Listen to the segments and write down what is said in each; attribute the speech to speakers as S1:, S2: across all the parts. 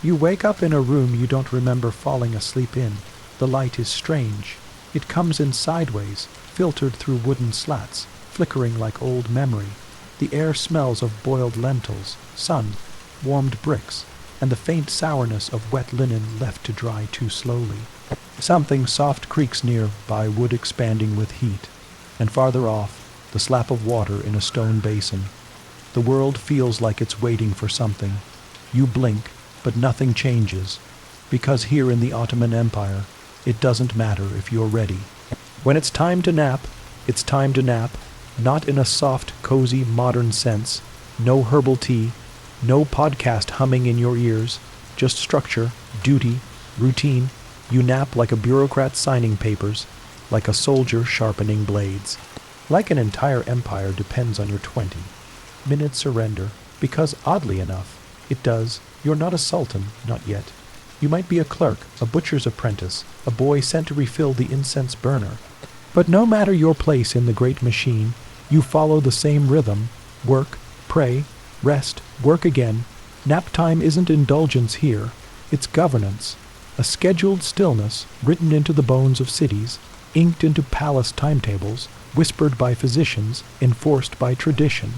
S1: You wake up in a room you don't remember falling asleep in. The light is strange. It comes in sideways, filtered through wooden slats, flickering like old memory. The air smells of boiled lentils, sun, warmed bricks, and the faint sourness of wet linen left to dry too slowly. Something soft creaks near by, wood expanding with heat, and farther off, the slap of water in a stone basin. The world feels like it's waiting for something. You blink, but nothing changes, because here in the Ottoman Empire, it doesn't matter if you're ready. When it's time to nap, it's time to nap, not in a soft, cozy, modern sense. No herbal tea, no podcast humming in your ears, just structure, duty, routine. You nap like a bureaucrat signing papers, like a soldier sharpening blades. Like an entire empire depends on your 20-minute surrender, because oddly enough, it does. You're not a sultan, not yet. You might be a clerk, a butcher's apprentice, a boy sent to refill the incense burner. But no matter your place in the great machine, you follow the same rhythm. Work, pray, rest, work again. Nap time isn't indulgence here. It's governance. A scheduled stillness written into the bones of cities, inked into palace timetables, whispered by physicians, enforced by tradition.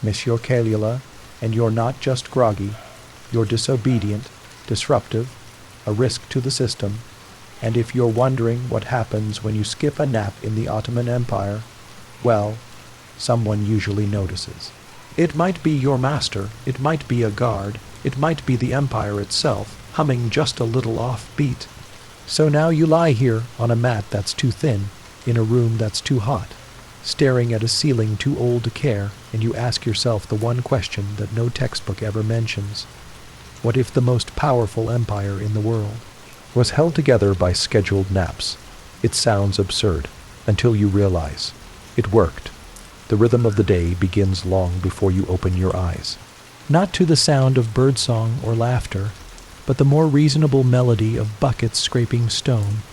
S1: Monsieur Caligula, and you're not just groggy. You're disobedient, disruptive, a risk to the system. And if you're wondering what happens when you skip a nap in the Ottoman Empire, well, someone usually notices. It might be your master, it might be a guard, it might be the empire itself, humming just a little off-beat. So now you lie here on a mat that's too thin, in a room that's too hot, staring at a ceiling too old to care, and you ask yourself the one question that no textbook ever mentions. What if the most powerful empire in the world was held together by scheduled naps? It sounds absurd, until you realize it worked. The rhythm of the day begins long before you open your eyes. Not to the sound of birdsong or laughter, but the more reasonable melody of buckets scraping stone,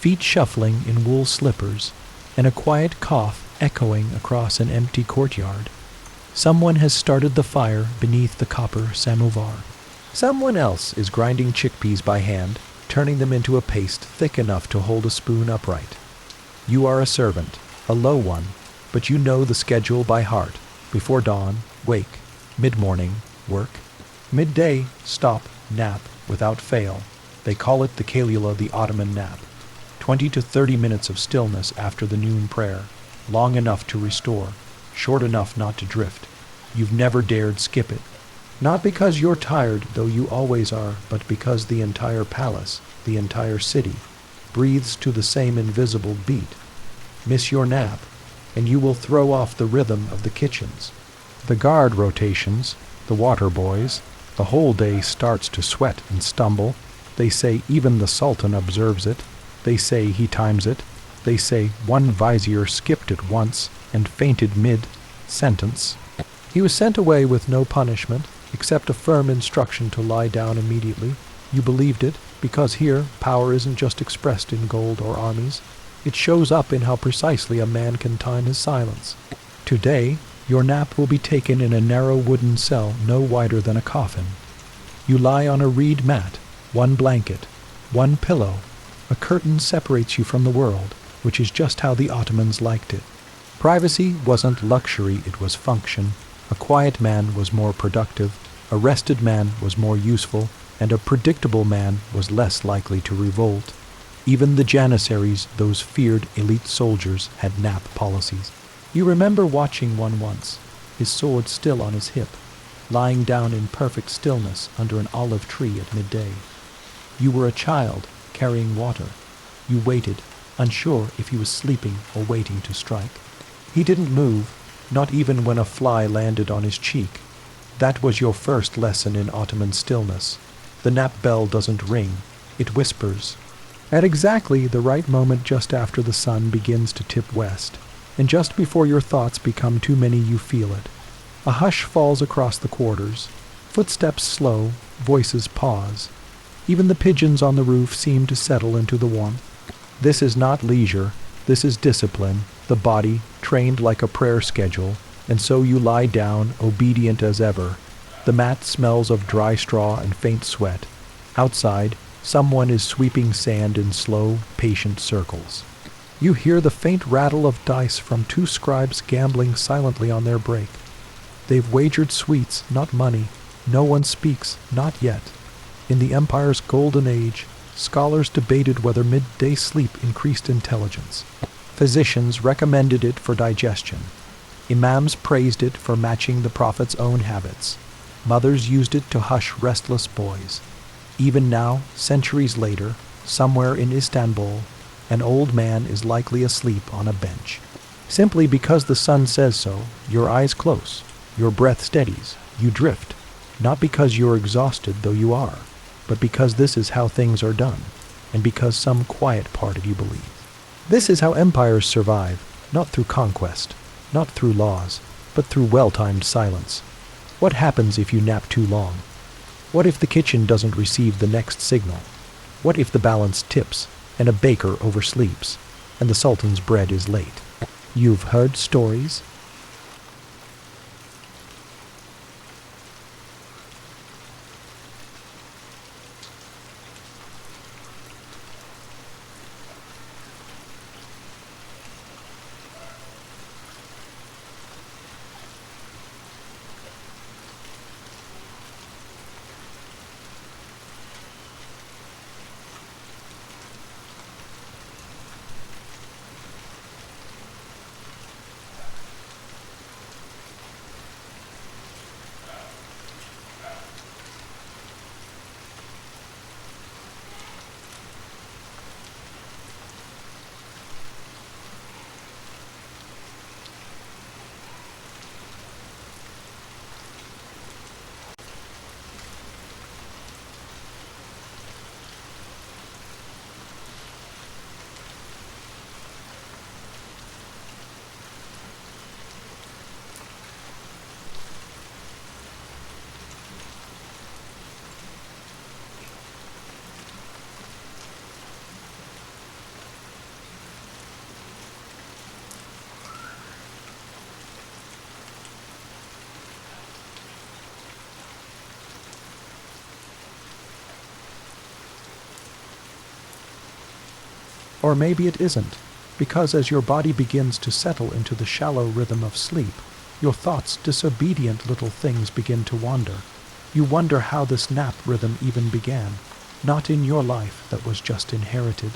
S1: feet shuffling in wool slippers, and a quiet cough echoing across an empty courtyard. Someone has started the fire beneath the copper samovar. Someone else is grinding chickpeas by hand, turning them into a paste thick enough to hold a spoon upright. You are a servant, a low one, but you know the schedule by heart. Before dawn, wake. Mid-morning, work. Midday, stop, nap, without fail. They call it the Caligula, the Ottoman nap. 20 to 30 minutes of stillness after the noon prayer, long enough to restore, short enough not to drift. You've never dared skip it. Not because you're tired, though you always are, but because the entire palace, the entire city, breathes to the same invisible beat. Miss your nap, and you will throw off the rhythm of the kitchens. The guard rotations, the water boys, the whole day starts to sweat and stumble. They say even the Sultan observes it. They say he times it. They say one vizier skipped it once and fainted mid-sentence. He was sent away with no punishment, except a firm instruction to lie down immediately. You believed it, because here power isn't just expressed in gold or armies. It shows up in how precisely a man can time his silence. Today, your nap will be taken in a narrow wooden cell no wider than a coffin. You lie on a reed mat, one blanket, one pillow. A curtain separates you from the world, which is just how the Ottomans liked it. Privacy wasn't luxury, it was function. A quiet man was more productive, a rested man was more useful, and a predictable man was less likely to revolt. Even the Janissaries, those feared elite soldiers, had nap policies. You remember watching one once, his sword still on his hip, lying down in perfect stillness under an olive tree at midday. You were a child, carrying water. You waited, unsure if he was sleeping or waiting to strike. He didn't move, not even when a fly landed on his cheek. That was your first lesson in Ottoman stillness. The nap bell doesn't ring, it whispers. At exactly the right moment just after the sun begins to tip west, and just before your thoughts become too many you feel it. A hush falls across the quarters. Footsteps slow, voices pause. Even the pigeons on the roof seem to settle into the warmth. This is not leisure, this is discipline, the body trained like a prayer schedule, and so you lie down, obedient as ever. The mat smells of dry straw and faint sweat. Outside, someone is sweeping sand in slow, patient circles. You hear the faint rattle of dice from two scribes gambling silently on their break. They've wagered sweets, not money. No one speaks, not yet. In the Empire's golden age, scholars debated whether midday sleep increased intelligence. Physicians recommended it for digestion. Imams praised it for matching the Prophet's own habits. Mothers used it to hush restless boys. Even now, centuries later, somewhere in Istanbul, an old man is likely asleep on a bench. Simply because the sun says so, your eyes close, your breath steadies, you drift, not because you're exhausted, though you are, but because this is how things are done, and because some quiet part of you believes. This is how empires survive, not through conquest, not through laws, but through well-timed silence. What happens if you nap too long? What if the kitchen doesn't receive the next signal? What if the balance tips, and a baker oversleeps, and the Sultan's bread is late? You've heard stories? Or maybe it isn't, because as your body begins to settle into the shallow rhythm of sleep, your thoughts, disobedient little things, begin to wander. You wonder how this nap rhythm even began, not in your life that was just inherited.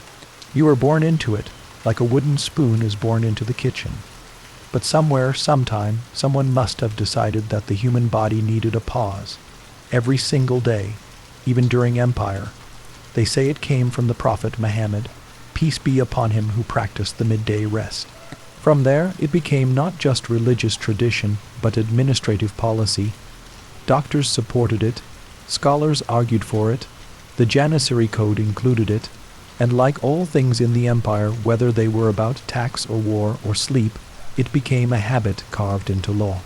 S1: You were born into it, like a wooden spoon is born into the kitchen. But somewhere, sometime, someone must have decided that the human body needed a pause. Every single day, even during empire. They say it came from the Prophet Muhammad, peace be upon him, who practiced the midday rest. From there, it became not just religious tradition, but administrative policy. Doctors supported it, scholars argued for it, the Janissary Code included it, and like all things in the empire, whether they were about tax or war or sleep, it became a habit carved into law.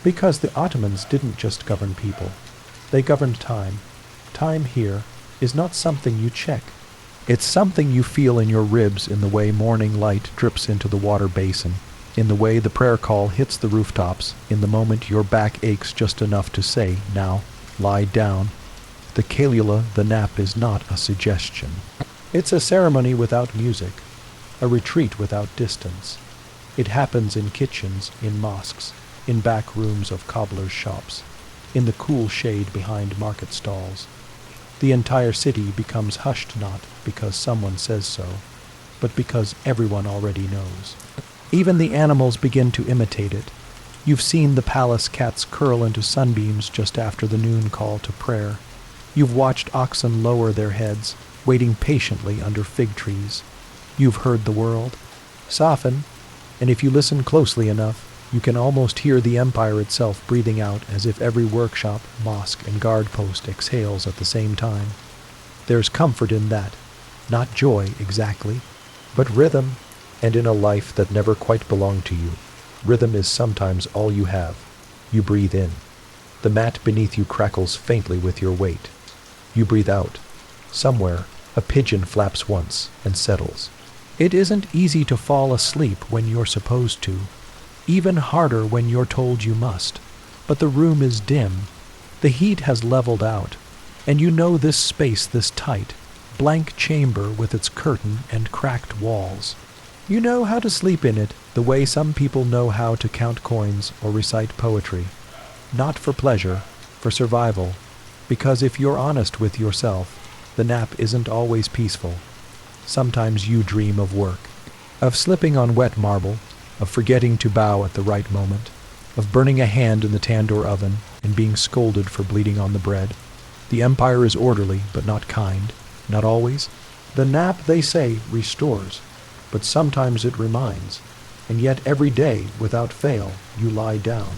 S1: Because the Ottomans didn't just govern people, they governed time. Time here is not something you check. It's something you feel in your ribs, in the way morning light drips into the water basin, in the way the prayer call hits the rooftops, in the moment your back aches just enough to say, now, lie down. The Kailula, the nap, is not a suggestion. It's a ceremony without music, a retreat without distance. It happens in kitchens, in mosques, in back rooms of cobblers' shops, in the cool shade behind market stalls. The entire city becomes hushed not because someone says so, but because everyone already knows. Even the animals begin to imitate it. You've seen the palace cats curl into sunbeams just after the noon call to prayer. You've watched oxen lower their heads, waiting patiently under fig trees. You've heard the world soften, and if you listen closely enough, you can almost hear the empire itself breathing out, as if every workshop, mosque, and guard post exhales at the same time. There's comfort in that, not joy exactly, but rhythm, and in a life that never quite belonged to you. Rhythm is sometimes all you have. You breathe in. The mat beneath you crackles faintly with your weight. You breathe out. Somewhere, a pigeon flaps once and settles. It isn't easy to fall asleep when you're supposed to, even harder when you're told you must. But the room is dim. The heat has leveled out. And you know this space, this tight, blank chamber with its curtain and cracked walls. You know how to sleep in it the way some people know how to count coins or recite poetry. Not for pleasure, for survival, because if you're honest with yourself, the nap isn't always peaceful. Sometimes you dream of work, of slipping on wet marble, of forgetting to bow at the right moment, of burning a hand in the tandoor oven and being scolded for bleeding on the bread. The empire is orderly, but not kind. Not always. The nap, they say, restores, but sometimes it reminds. And yet every day, without fail, you lie down,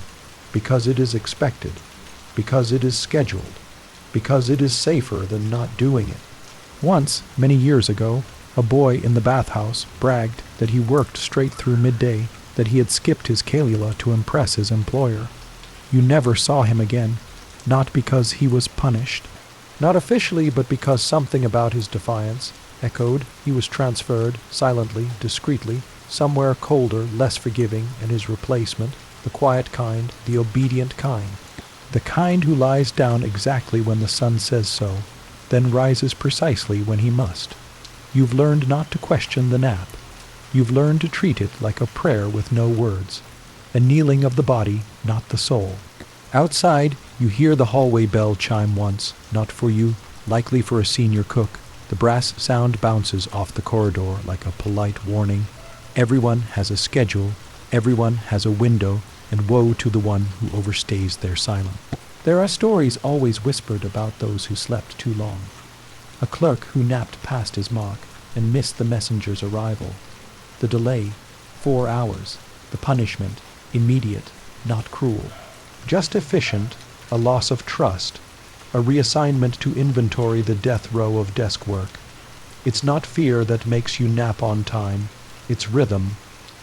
S1: because it is expected, because it is scheduled, because it is safer than not doing it. Once, many years ago, a boy in the bathhouse bragged that he worked straight through midday, that he had skipped his Kalila to impress his employer. You never saw him again, not because he was punished, not officially, but because something about his defiance echoed. He was transferred, silently, discreetly, somewhere colder, less forgiving, and his replacement, the quiet kind, the obedient kind, the kind who lies down exactly when the sun says so, then rises precisely when he must. You've learned not to question the nap. You've learned to treat it like a prayer with no words, a kneeling of the body, not the soul. Outside, you hear the hallway bell chime once, not for you, likely for a senior cook. The brass sound bounces off the corridor like a polite warning. Everyone has a schedule, everyone has a window, and woe to the one who overstays their silence. There are stories always whispered about those who slept too long. A clerk who napped past his mark and missed the messenger's arrival. The delay, 4 hours. The punishment, immediate, not cruel. Just efficient, a loss of trust, a reassignment to inventory the death row of desk work. It's not fear that makes you nap on time, it's rhythm,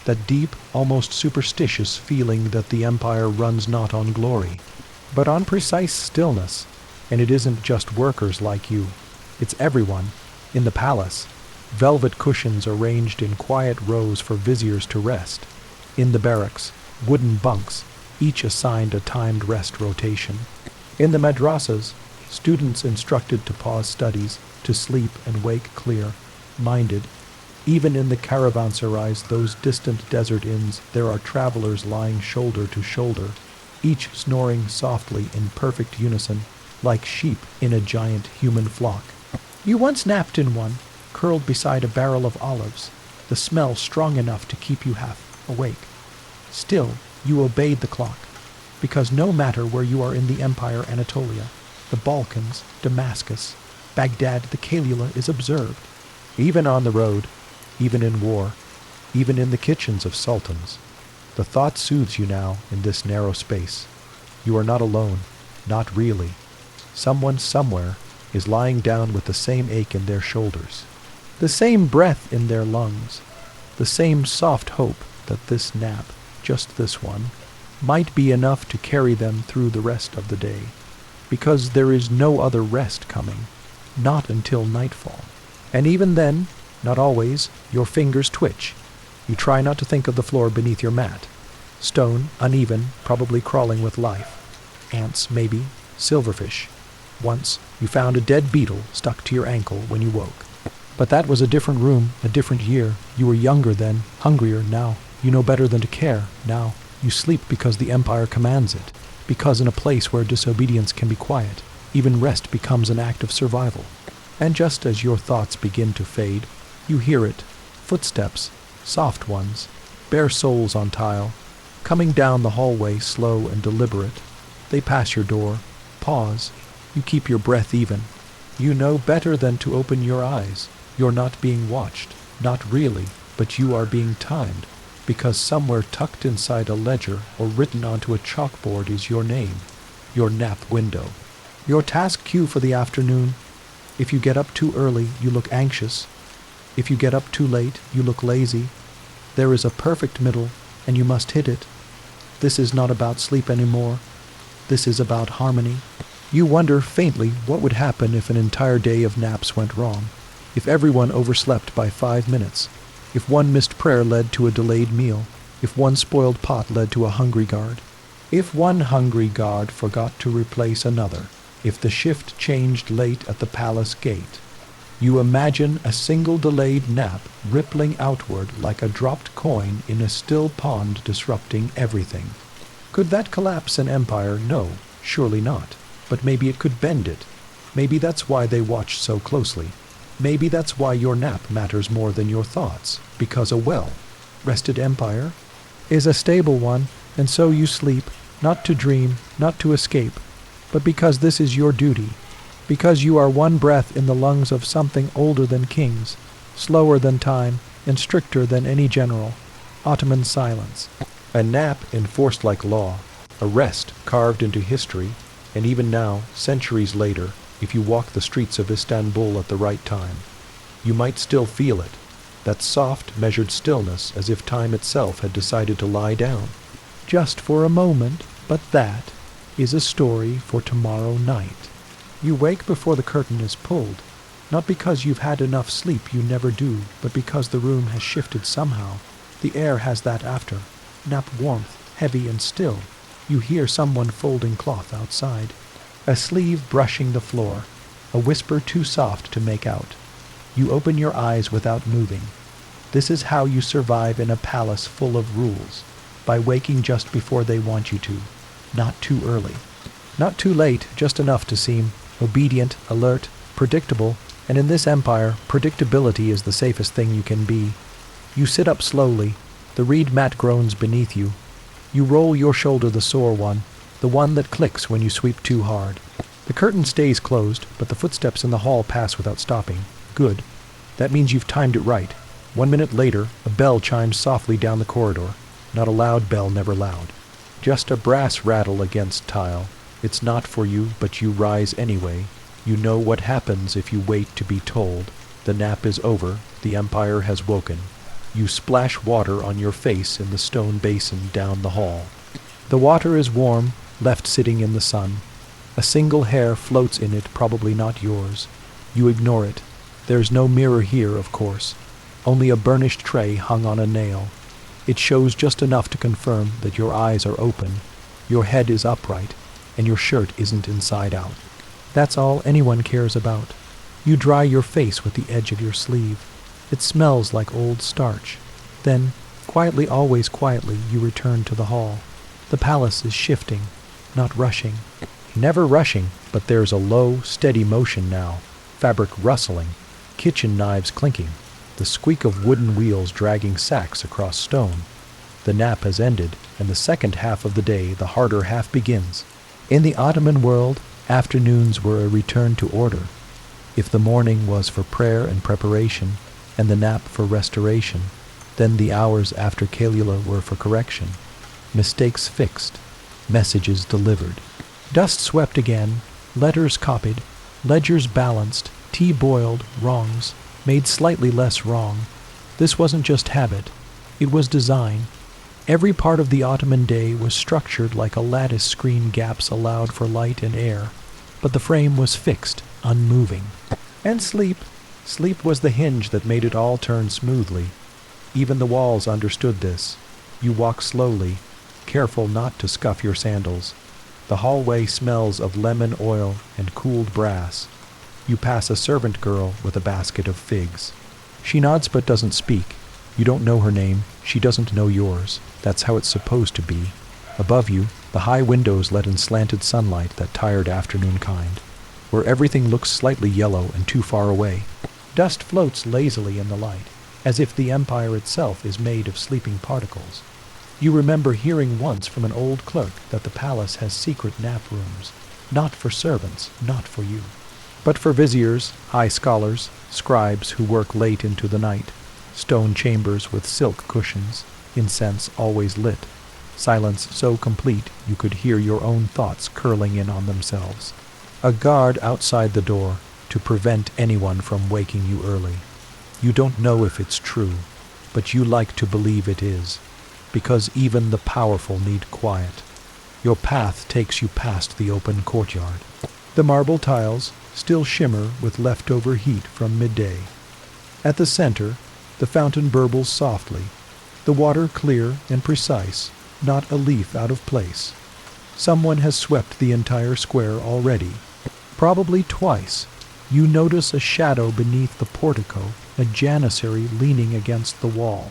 S1: that deep, almost superstitious feeling that the empire runs not on glory, but on precise stillness. And it isn't just workers like you, it's everyone. In the palace, velvet cushions arranged in quiet rows for viziers to rest. In the barracks, wooden bunks, each assigned a timed rest rotation. In the madrasas, students instructed to pause studies, to sleep and wake clear-minded. Even in the caravanserais, those distant desert inns, there are travelers lying shoulder to shoulder, each snoring softly in perfect unison, like sheep in a giant human flock. You once napped in one, curled beside a barrel of olives, the smell strong enough to keep you half awake. Still, you obeyed the clock, because no matter where you are in the Empire Anatolia, the Balkans, Damascus, Baghdad, the Kalila is observed. Even on the road, even in war, even in the kitchens of sultans. The thought soothes you now in this narrow space. You are not alone, not really. Someone somewhere is lying down with the same ache in their shoulders, the same breath in their lungs, the same soft hope that this nap, just this one, might be enough to carry them through the rest of the day, because there is no other rest coming, not until nightfall. And even then, not always, your fingers twitch. You try not to think of the floor beneath your mat. Stone, uneven, probably crawling with life. Ants, maybe. Silverfish. Once, you found a dead beetle stuck to your ankle when you woke. But that was a different room, a different year. You were younger then, hungrier now. You know better than to care now. You sleep because the Empire commands it. Because in a place where disobedience can be quiet, even rest becomes an act of survival. And just as your thoughts begin to fade, you hear it. Footsteps, soft ones, bare soles on tile, coming down the hallway slow and deliberate. They pass your door, pause. You keep your breath even. You know better than to open your eyes. You're not being watched. Not really, but you are being timed. Because somewhere tucked inside a ledger or written onto a chalkboard is your name, your nap window, your task queue for the afternoon. If you get up too early, you look anxious. If you get up too late, you look lazy. There is a perfect middle, and you must hit it. This is not about sleep anymore. This is about harmony. You wonder faintly what would happen if an entire day of naps went wrong, if everyone overslept by 5 minutes, if one missed prayer led to a delayed meal, if one spoiled pot led to a hungry guard, if one hungry guard forgot to replace another, if the shift changed late at the palace gate. You imagine a single delayed nap rippling outward like a dropped coin in a still pond, disrupting everything. Could that collapse an empire? No, surely not. But maybe it could bend it. Maybe that's why they watch so closely. Maybe that's why your nap matters more than your thoughts, because a well-rested empire is a stable one, and so you sleep, not to dream, not to escape, but because this is your duty, because you are one breath in the lungs of something older than kings, slower than time, and stricter than any general. Ottoman silence. A nap enforced like law, a rest carved into history, and even now, centuries later, if you walk the streets of Istanbul at the right time, you might still feel it, that soft, measured stillness, as if time itself had decided to lie down. Just for a moment, but that is a story for tomorrow night. You wake before the curtain is pulled, not because you've had enough sleep, you never do, but because the room has shifted somehow. The air has that after, nap warmth, heavy and still. You hear someone folding cloth outside, a sleeve brushing the floor, a whisper too soft to make out. You open your eyes without moving. This is how you survive in a palace full of rules, by waking just before they want you to, not too early. Not too late, just enough to seem obedient, alert, predictable, and in this empire, predictability is the safest thing you can be. You sit up slowly, the reed mat groans beneath you. You roll your shoulder, the sore one, the one that clicks when you sweep too hard. The curtain stays closed, but the footsteps in the hall pass without stopping. Good. That means you've timed it right. 1 minute later, a bell chimes softly down the corridor. Not a loud bell, never loud. Just a brass rattle against tile. It's not for you, but you rise anyway. You know what happens if you wait to be told. The nap is over. The empire has woken. You splash water on your face in the stone basin down the hall. The water is warm, left sitting in the sun. A single hair floats in it, probably not yours. You ignore it. There's no mirror here, of course. Only a burnished tray hung on a nail. It shows just enough to confirm that your eyes are open, your head is upright, and your shirt isn't inside out. That's all anyone cares about. You dry your face with the edge of your sleeve. It smells like old starch. Then, quietly, always quietly, you return to the hall. The palace is shifting, not rushing. Never rushing, but there's a low, steady motion now. Fabric rustling, kitchen knives clinking, the squeak of wooden wheels dragging sacks across stone. The nap has ended, and the second half of the day, the harder half, begins. In the Ottoman world, afternoons were a return to order. If the morning was for prayer and preparation, and the nap for restoration, then the hours after Caligula were for correction. Mistakes fixed, messages delivered. Dust swept again, letters copied, ledgers balanced, tea boiled, wrongs made slightly less wrong. This wasn't just habit, it was design. Every part of the Ottoman day was structured like a lattice screen, gaps allowed for light and air, but the frame was fixed, unmoving. And sleep. Sleep was the hinge that made it all turn smoothly. Even the walls understood this. You walk slowly, careful not to scuff your sandals. The hallway smells of lemon oil and cooled brass. You pass a servant girl with a basket of figs. She nods but doesn't speak. You don't know her name. She doesn't know yours. That's how it's supposed to be. Above you, the high windows let in slanted sunlight, that tired afternoon kind, where everything looks slightly yellow and too far away. Dust floats lazily in the light, as if the empire itself is made of sleeping particles. You remember hearing once from an old clerk that the palace has secret nap rooms, not for servants, not for you, but for viziers, high scholars, scribes who work late into the night, stone chambers with silk cushions, incense always lit, silence so complete you could hear your own thoughts curling in on themselves. A guard outside the door to prevent anyone from waking you early. You don't know if it's true, but you like to believe it is, because even the powerful need quiet. Your path takes you past the open courtyard. The marble tiles still shimmer with leftover heat from midday. At the center, the fountain burbles softly, the water clear and precise, not a leaf out of place. Someone has swept the entire square already. Probably twice. You notice a shadow beneath the portico, a janissary leaning against the wall.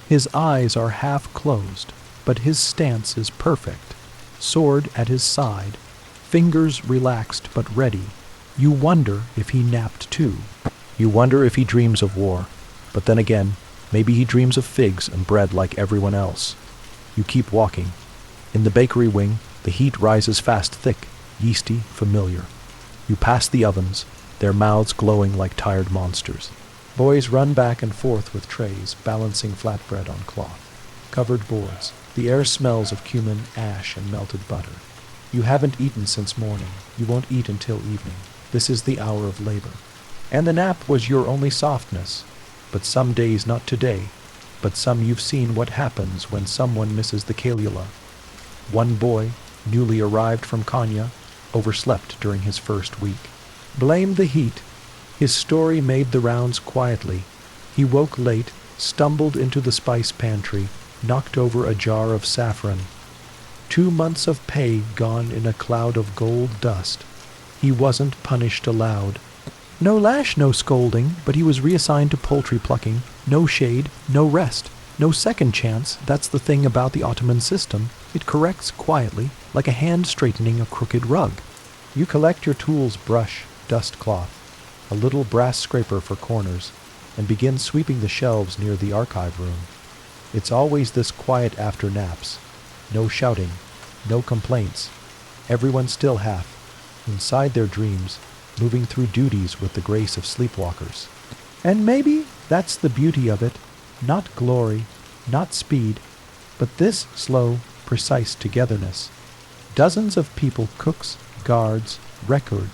S1: His eyes are half closed, but his stance is perfect. Sword at his side, fingers relaxed but ready. You wonder if he napped too. You wonder if he dreams of war. But then again, maybe he dreams of figs and bread like everyone else. You keep walking. In the bakery wing, the heat rises fast, thick, yeasty, familiar. You pass the ovens, their mouths glowing like tired monsters. Boys run back and forth with trays, balancing flatbread on cloth. Covered boards. The air smells of cumin, ash, and melted butter. You haven't eaten since morning. You won't eat until evening. This is the hour of labor. And the nap was your only softness. But some days, not today, but some you've seen what happens when someone misses the calula. One boy, newly arrived from Konya, overslept during his first week. Blamed the heat. His story made the rounds quietly. He woke late, stumbled into the spice pantry, knocked over a jar of saffron. 2 months of pay gone in a cloud of gold dust. He wasn't punished aloud. No lash, no scolding, but he was reassigned to poultry plucking. No shade, no rest, no second chance. That's the thing about the Ottoman system. It corrects quietly, like a hand straightening a crooked rug. You collect your tools, brush, dust cloth, a little brass scraper for corners, and begin sweeping the shelves near the archive room. It's always this quiet after naps. No shouting, no complaints. Everyone still half, inside their dreams, moving through duties with the grace of sleepwalkers. And maybe that's the beauty of it. Not glory, not speed, but this slow, precise togetherness. Dozens of people, cooks, guards, record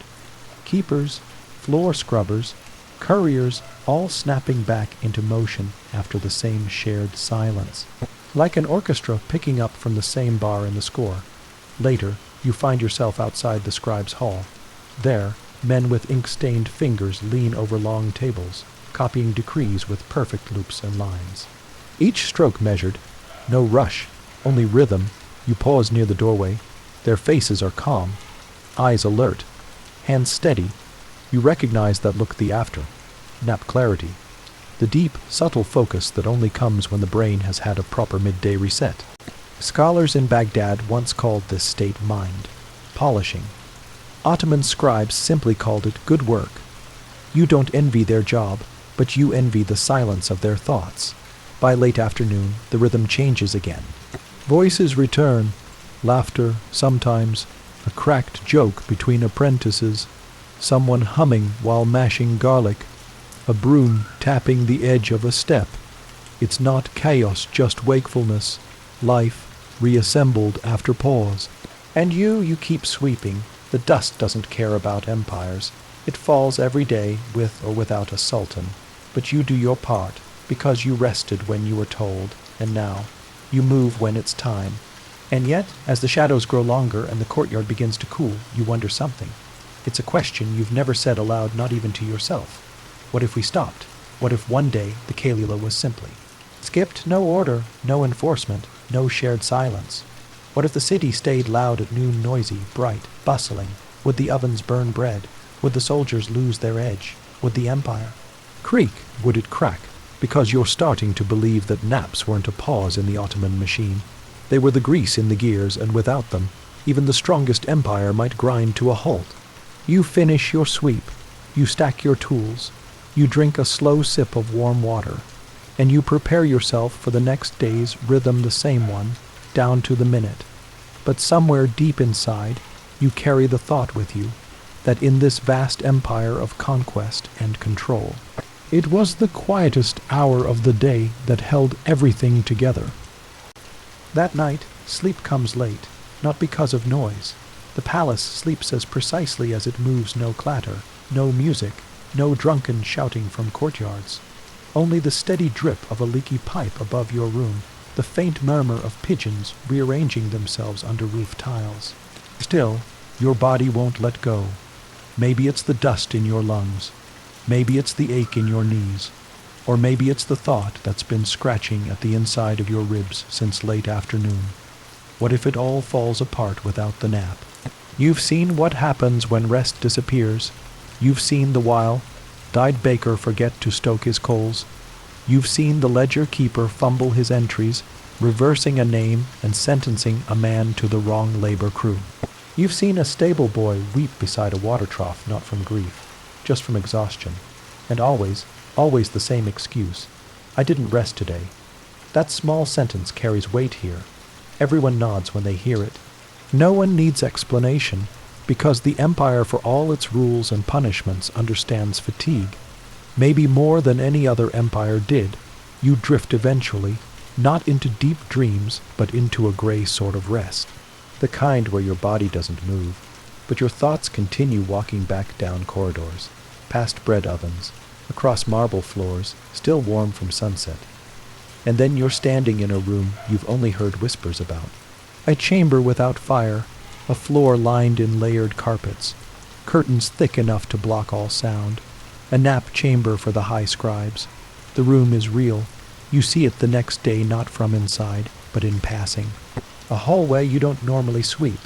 S1: keepers, floor scrubbers, couriers, all snapping back into motion after the same shared silence. Like an orchestra picking up from the same bar in the score. Later, you find yourself outside the scribe's hall. There, men with ink-stained fingers lean over long tables, copying decrees with perfect loops and lines. Each stroke measured, no rush, only rhythm. You pause near the doorway. Their faces are calm, eyes alert, hands steady. You recognize that look the after. Nap clarity. The deep, subtle focus that only comes when the brain has had a proper midday reset. Scholars in Baghdad once called this state mind, polishing. Ottoman scribes simply called it good work. You don't envy their job, but you envy the silence of their thoughts. By late afternoon, the rhythm changes again. Voices return, laughter, sometimes, a cracked joke between apprentices, someone humming while mashing garlic, a broom tapping the edge of a step. It's not chaos, just wakefulness, life reassembled after pause. And you keep sweeping. The dust doesn't care about empires. It falls every day, with or without a sultan. But you do your part, because you rested when you were told, and now you move when it's time. And yet, as the shadows grow longer and the courtyard begins to cool, you wonder something. It's a question you've never said aloud, not even to yourself. What if we stopped? What if one day the Calula was simply skipped? No order, no enforcement, no shared silence. What if the city stayed loud at noon, noisy, bright, bustling? Would the ovens burn bread? Would the soldiers lose their edge? Would the empire creak? Would it crack? Because you're starting to believe that naps weren't a pause in the Ottoman machine. They were the grease in the gears, and without them, even the strongest empire might grind to a halt. You finish your sweep. You stack your tools. You drink a slow sip of warm water. And you prepare yourself for the next day's rhythm, the same one, down to the minute. But somewhere deep inside, you carry the thought with you that in this vast empire of conquest and control, it was the quietest hour of the day that held everything together. That night, sleep comes late, not because of noise. The palace sleeps as precisely as it moves. No clatter, no music, no drunken shouting from courtyards. Only the steady drip of a leaky pipe above your room, the faint murmur of pigeons rearranging themselves under roof tiles. Still, your body won't let go. Maybe it's the dust in your lungs. Maybe it's the ache in your knees. Or maybe it's the thought that's been scratching at the inside of your ribs since late afternoon. What if it all falls apart without the nap? You've seen what happens when rest disappears. You've seen the while dyed baker forget to stoke his coals. You've seen the ledger keeper fumble his entries, reversing a name and sentencing a man to the wrong labor crew. You've seen a stable boy weep beside a water trough, not from grief, just from exhaustion. And always the same excuse. I didn't rest today. That small sentence carries weight here. Everyone nods when they hear it. No one needs explanation, because the empire, for all its rules and punishments, understands fatigue. Maybe more than any other empire did. You drift eventually, not into deep dreams, but into a gray sort of rest. The kind where your body doesn't move, but your thoughts continue walking back down corridors, past bread ovens, across marble floors, still warm from sunset. And then you're standing in a room you've only heard whispers about. A chamber without fire, a floor lined in layered carpets, curtains thick enough to block all sound, a nap chamber for the high scribes. The room is real. You see it the next day, not from inside, but in passing. A hallway you don't normally sweep,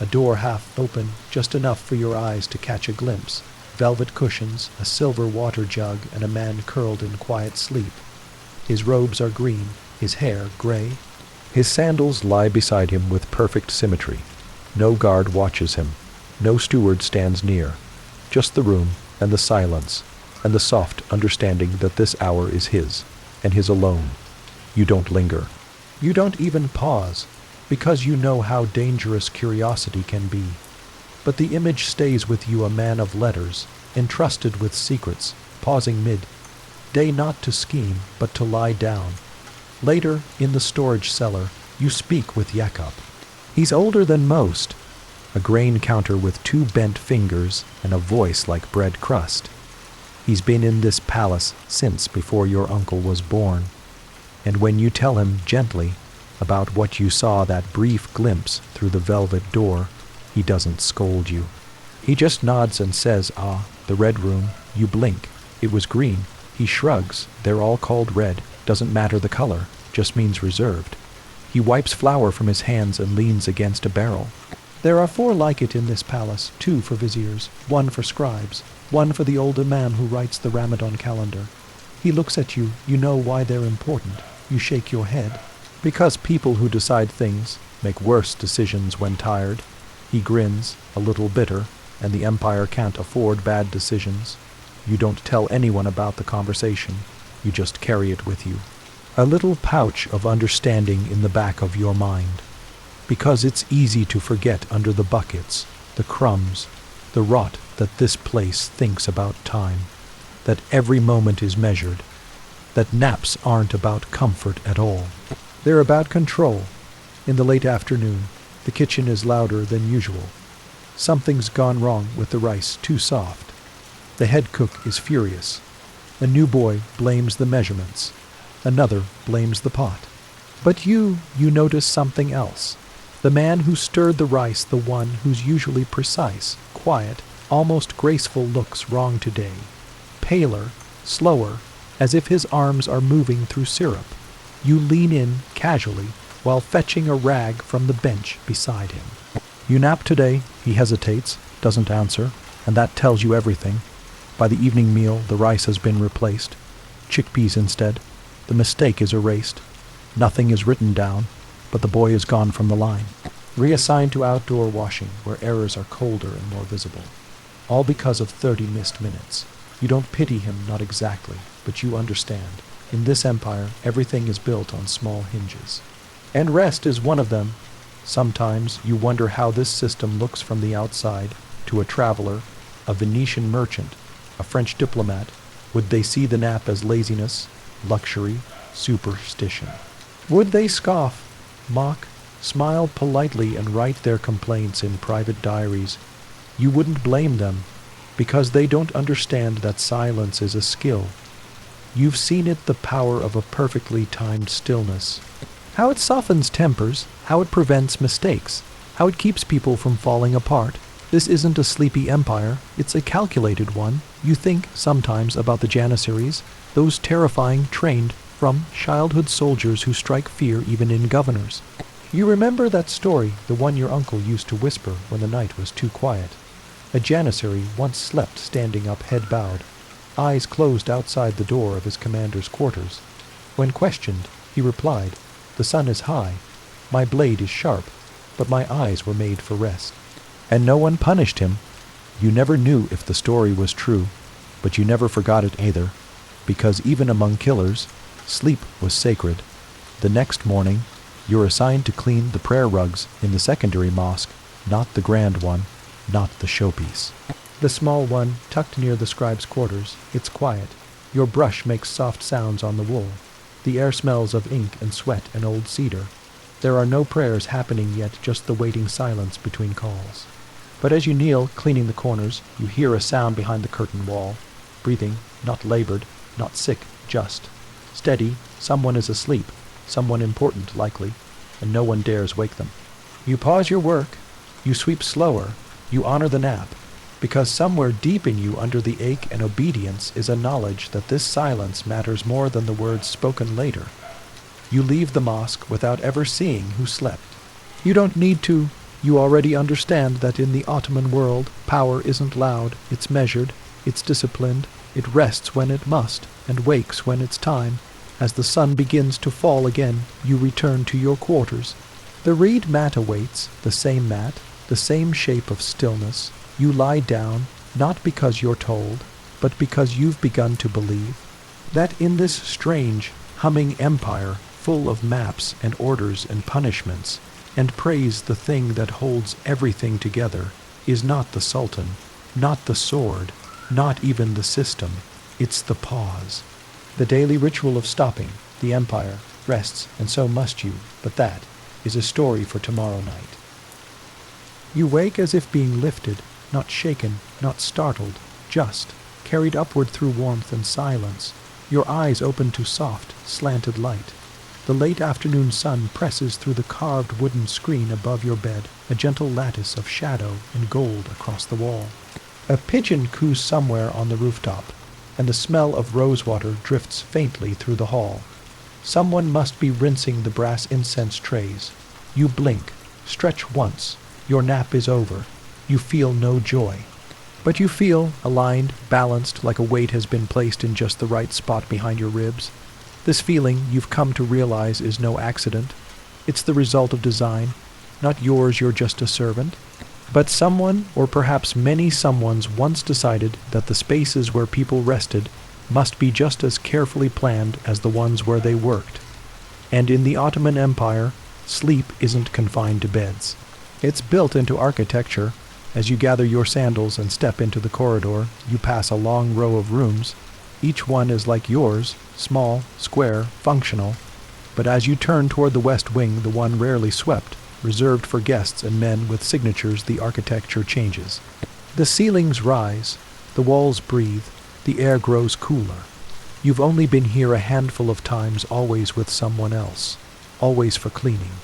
S1: a door half open, just enough for your eyes to catch a glimpse, velvet cushions, a silver water jug, and a man curled in quiet sleep. His robes are green, his hair gray. His sandals lie beside him with perfect symmetry. No guard watches him. No steward stands near. Just the room and the silence and the soft understanding that this hour is his, and his alone. You don't linger. You don't even pause, because you know how dangerous curiosity can be. But the image stays with you, a man of letters, entrusted with secrets, pausing mid-day not to scheme, but to lie down. Later, in the storage cellar, you speak with Jakob. He's older than most, a grain counter with 2 bent fingers and a voice like bread crust. He's been in this palace since before your uncle was born. And when you tell him gently about what you saw, that brief glimpse through the velvet door, he doesn't scold you. He just nods and says, "Ah, the red room." You blink. It was green. He shrugs. They're all called red. Doesn't matter the color, just means reserved. He wipes flour from his hands and leans against a barrel. There are 4 like it in this palace, 2 for viziers, 1 for scribes, 1 for the old imam who writes the Ramadan calendar. He looks at you, you know why they're important. You shake your head. Because people who decide things make worse decisions when tired. He grins, a little bitter, and the empire can't afford bad decisions. You don't tell anyone about the conversation. You just carry it with you. A little pouch of understanding in the back of your mind. Because it's easy to forget under the buckets, the crumbs, the rot that this place thinks about time, that every moment is measured, that naps aren't about comfort at all. They're about control. In the late afternoon, the kitchen is louder than usual. Something's gone wrong with the rice, too soft. The head cook is furious. A new boy blames the measurements. Another blames the pot. But you notice something else. The man who stirred the rice, the one who's usually precise, quiet, almost graceful, looks wrong today. Paler, slower, as if his arms are moving through syrup. You lean in casually while fetching a rag from the bench beside him. You nap today. He hesitates, doesn't answer, and that tells you everything. By the evening meal, the rice has been replaced. Chickpeas instead. The mistake is erased. Nothing is written down, but the boy is gone from the line. Reassigned to outdoor washing, where errors are colder and more visible. All because of 30 missed minutes. You don't pity him, not exactly, but you understand. In this empire, everything is built on small hinges. And rest is one of them. Sometimes you wonder how this system looks from the outside to a traveler, a Venetian merchant, a French diplomat. Would they see the nap as laziness, luxury, superstition? Would they scoff, mock, smile politely, and write their complaints in private diaries? You wouldn't blame them, because they don't understand that silence is a skill. You've seen it, the power of a perfectly timed stillness. How it softens tempers, how it prevents mistakes, how it keeps people from falling apart. This isn't a sleepy empire, it's a calculated one. You think sometimes about the Janissaries, those terrifying, trained from childhood soldiers who strike fear even in governors. You remember that story, the one your uncle used to whisper when the night was too quiet. A janissary once slept standing up head bowed, eyes closed outside the door of his commander's quarters. When questioned, he replied, "The sun is high, my blade is sharp, but my eyes were made for rest." And no one punished him. You never knew if the story was true, but you never forgot it either, because even among killers, sleep was sacred. The next morning, you're assigned to clean the prayer rugs in the secondary mosque, not the grand one, not the showpiece. The small one, tucked near the scribe's quarters, it's quiet. Your brush makes soft sounds on the wool. The air smells of ink and sweat and old cedar. There are no prayers happening yet, just the waiting silence between calls. But as you kneel, cleaning the corners, you hear a sound behind the curtain wall. Breathing, not labored, not sick, just. Steady, someone is asleep, someone important, likely, and no one dares wake them. You pause your work, you sweep slower, you honor the nap, because somewhere deep in you under the ache and obedience is a knowledge that this silence matters more than the words spoken later. You leave the mosque without ever seeing who slept. You don't need to. You already understand that in the Ottoman world, power isn't loud, it's measured, it's disciplined, it rests when it must, and wakes when it's time. As the sun begins to fall again, you return to your quarters. The reed mat awaits, the same shape of stillness. You lie down, not because you're told, but because you've begun to believe that in this strange, humming empire, full of maps and orders and punishments, and praise the thing that holds everything together, is not the sultan, not the sword, not even the system. It's the pause. The daily ritual of stopping, the empire, rests, and so must you, but that is a story for tomorrow night. You wake as if being lifted, not shaken, not startled, just carried upward through warmth and silence, your eyes open to soft, slanted light. The late afternoon sun presses through the carved wooden screen above your bed, a gentle lattice of shadow and gold across the wall. A pigeon coos somewhere on the rooftop, and the smell of rosewater drifts faintly through the hall. Someone must be rinsing the brass incense trays. You blink, stretch once. Your nap is over. You feel no joy. But you feel aligned, balanced, like a weight has been placed in just the right spot behind your ribs. This feeling you've come to realize is no accident. It's the result of design. Not yours, you're just a servant. But someone, or perhaps many someones, once decided that the spaces where people rested must be just as carefully planned as the ones where they worked. And in the Ottoman Empire, sleep isn't confined to beds. It's built into architecture. As you gather your sandals and step into the corridor, you pass a long row of rooms. Each one is like yours, small, square, functional. But as you turn toward the west wing, the one rarely swept, reserved for guests and men with signatures, the architecture changes. The ceilings rise, the walls breathe, the air grows cooler. You've only been here a handful of times, always with someone else, always for cleaning.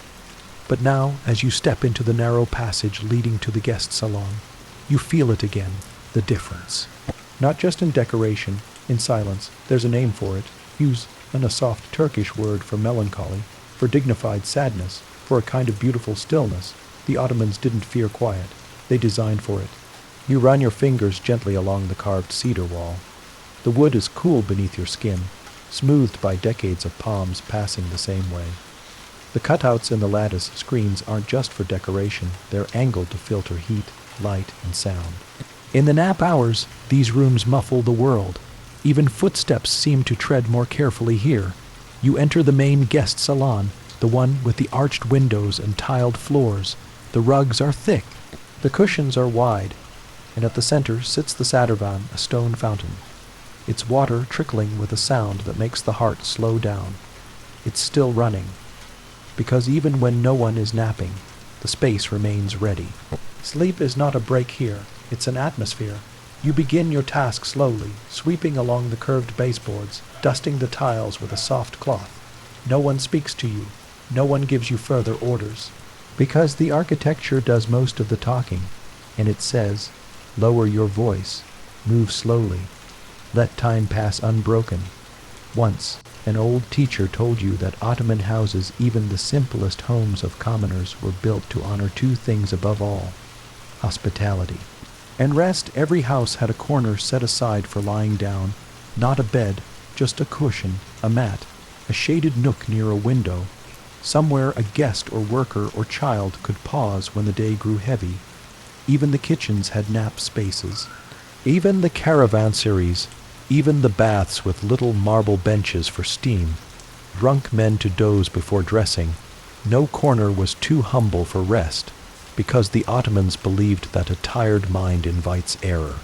S1: But now, as you step into the narrow passage leading to the guest salon, you feel it again, the difference. Not just in decoration, in silence, there's a name for it. Use a soft Turkish word for melancholy, for dignified sadness, for a kind of beautiful stillness. The Ottomans didn't fear quiet. They designed for it. You run your fingers gently along the carved cedar wall. The wood is cool beneath your skin, smoothed by decades of palms passing the same way. The cutouts in the lattice screens aren't just for decoration, they're angled to filter heat, light, and sound. In the nap hours, these rooms muffle the world. Even footsteps seem to tread more carefully here. You enter the main guest salon, the one with the arched windows and tiled floors. The rugs are thick, the cushions are wide, and at the center sits the sadarvan, a stone fountain. Its water trickling with a sound that makes the heart slow down. It's still running, because even when no one is napping, the space remains ready. Sleep is not a break here, it's an atmosphere. You begin your task slowly, sweeping along the curved baseboards, dusting the tiles with a soft cloth. No one speaks to you, no one gives you further orders, because the architecture does most of the talking, and it says, lower your voice, move slowly, let time pass unbroken. Once, An old teacher told you that Ottoman houses, even the simplest homes of commoners, were built to honor two things above all: hospitality and rest. Every house had a corner set aside for lying down, not a bed, just a cushion, a mat, a shaded nook near a window, somewhere a guest or worker or child could pause when the day grew heavy. Even the kitchens had nap spaces. Even the caravanserais, even the baths with little marble benches for steam, drunk men to doze before dressing. No corner was too humble for rest, because the Ottomans believed that a tired mind invites error.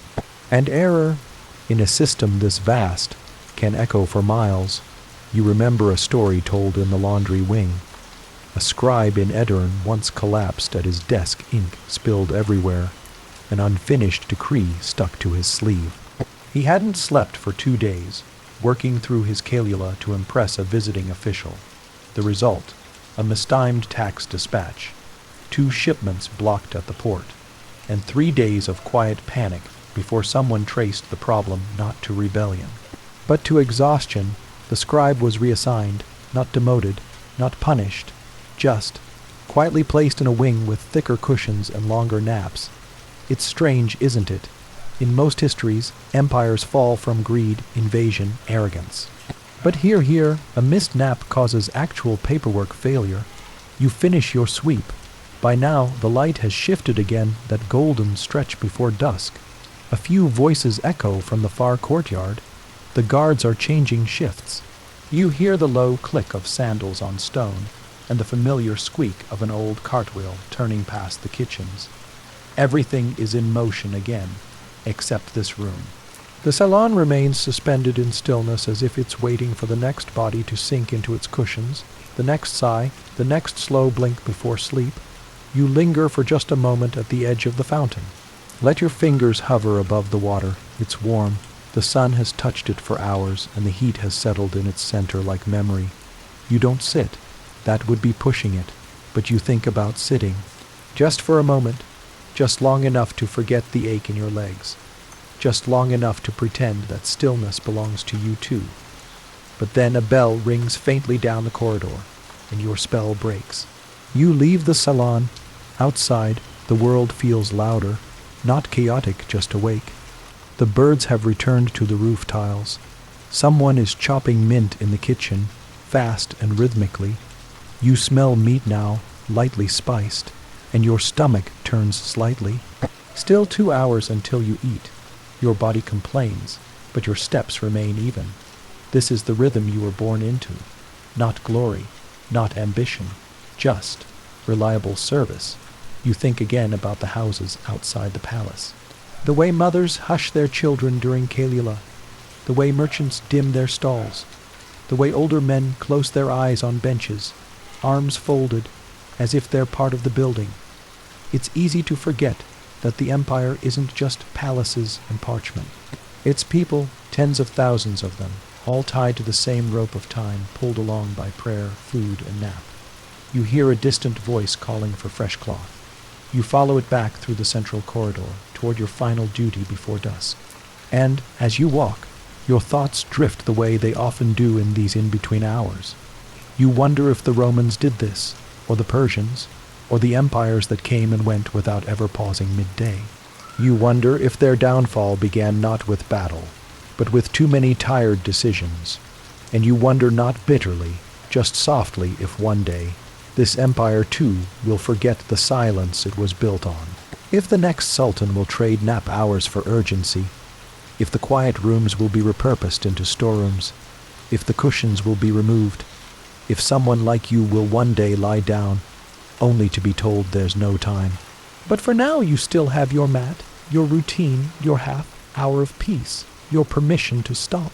S1: And error, in a system this vast, can echo for miles. You remember a story told in the laundry wing. A scribe in Edirne once collapsed at his desk, ink spilled everywhere. An unfinished decree stuck to his sleeve. He hadn't slept for 2 days, working through his calula to impress a visiting official. The result, a mistimed tax dispatch, 2 shipments blocked at the port, and 3 days of quiet panic before someone traced the problem not to rebellion, but to exhaustion. The scribe was reassigned, not demoted, not punished, just quietly placed in a wing with thicker cushions and longer naps. It's strange, isn't it? In most histories, empires fall from greed, invasion, arrogance. But here, a missed nap causes actual paperwork failure. You finish your sweep. By now, the light has shifted again, that golden stretch before dusk. A few voices echo from the far courtyard. The guards are changing shifts. You hear the low click of sandals on stone, and the familiar squeak of an old cartwheel turning past the kitchens. Everything is in motion again, except this room. The salon remains suspended in stillness, as if it's waiting for the next body to sink into its cushions, the next sigh, the next slow blink before sleep. You linger for just a moment at the edge of the fountain. Let your fingers hover above the water. It's warm. The sun has touched it for hours, and the heat has settled in its center like memory. You don't sit. That would be pushing it. But you think about sitting. Just for a moment. Just long enough to forget the ache in your legs. Just long enough to pretend that stillness belongs to you too. But then a bell rings faintly down the corridor, and your spell breaks. You leave the salon. Outside, the world feels louder, not chaotic, just awake. The birds have returned to the roof tiles. Someone is chopping mint in the kitchen, fast and rhythmically. You smell meat now, lightly spiced, and your stomach turns slightly. Still 2 hours until you eat. Your body complains, but your steps remain even. This is the rhythm you were born into. Not glory, not ambition, just reliable service. You think again about the houses outside the palace. The way mothers hush their children during Calula. The way merchants dim their stalls. The way older men close their eyes on benches, arms folded, as if they're part of the building. It's easy to forget that the empire isn't just palaces and parchment. It's people, tens of thousands of them, all tied to the same rope of time, pulled along by prayer, food, and nap. You hear a distant voice calling for fresh cloth. You follow it back through the central corridor, toward your final duty before dusk. And, as you walk, your thoughts drift the way they often do in these in-between hours. You wonder if the Romans did this, or the Persians, or the empires that came and went without ever pausing midday. You wonder if their downfall began not with battle, but with too many tired decisions. And you wonder not bitterly, just softly, if one day this empire too will forget the silence it was built on. If the next sultan will trade nap hours for urgency, if the quiet rooms will be repurposed into storerooms, if the cushions will be removed, if someone like you will one day lie down, only to be told there's no time. But for now you still have your mat, your routine, your half-hour of peace, your permission to stop.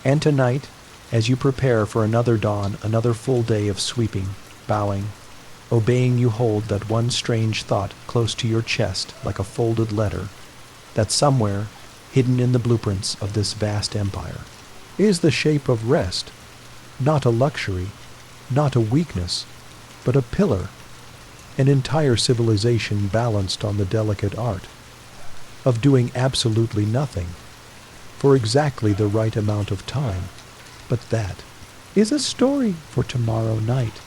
S1: And tonight, as you prepare for another dawn, another full day of sweeping, bowing, obeying, you hold that one strange thought close to your chest like a folded letter, that somewhere, hidden in the blueprints of this vast empire, is the shape of rest, not a luxury, not a weakness, but a pillar, an entire civilization balanced on the delicate art of doing absolutely nothing for exactly the right amount of time, but that is a story for tomorrow night.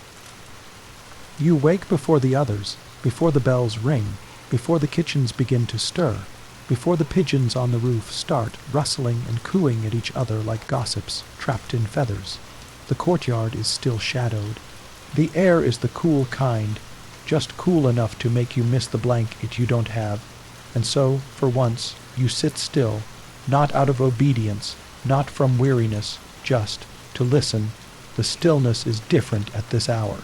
S1: You wake before the others, before the bells ring, before the kitchens begin to stir, before the pigeons on the roof start rustling and cooing at each other like gossips trapped in feathers. The courtyard is still shadowed. The air is the cool kind, just cool enough to make you miss the blanket you don't have, and so, for once, you sit still, not out of obedience, not from weariness, just to listen. The stillness is different at this hour.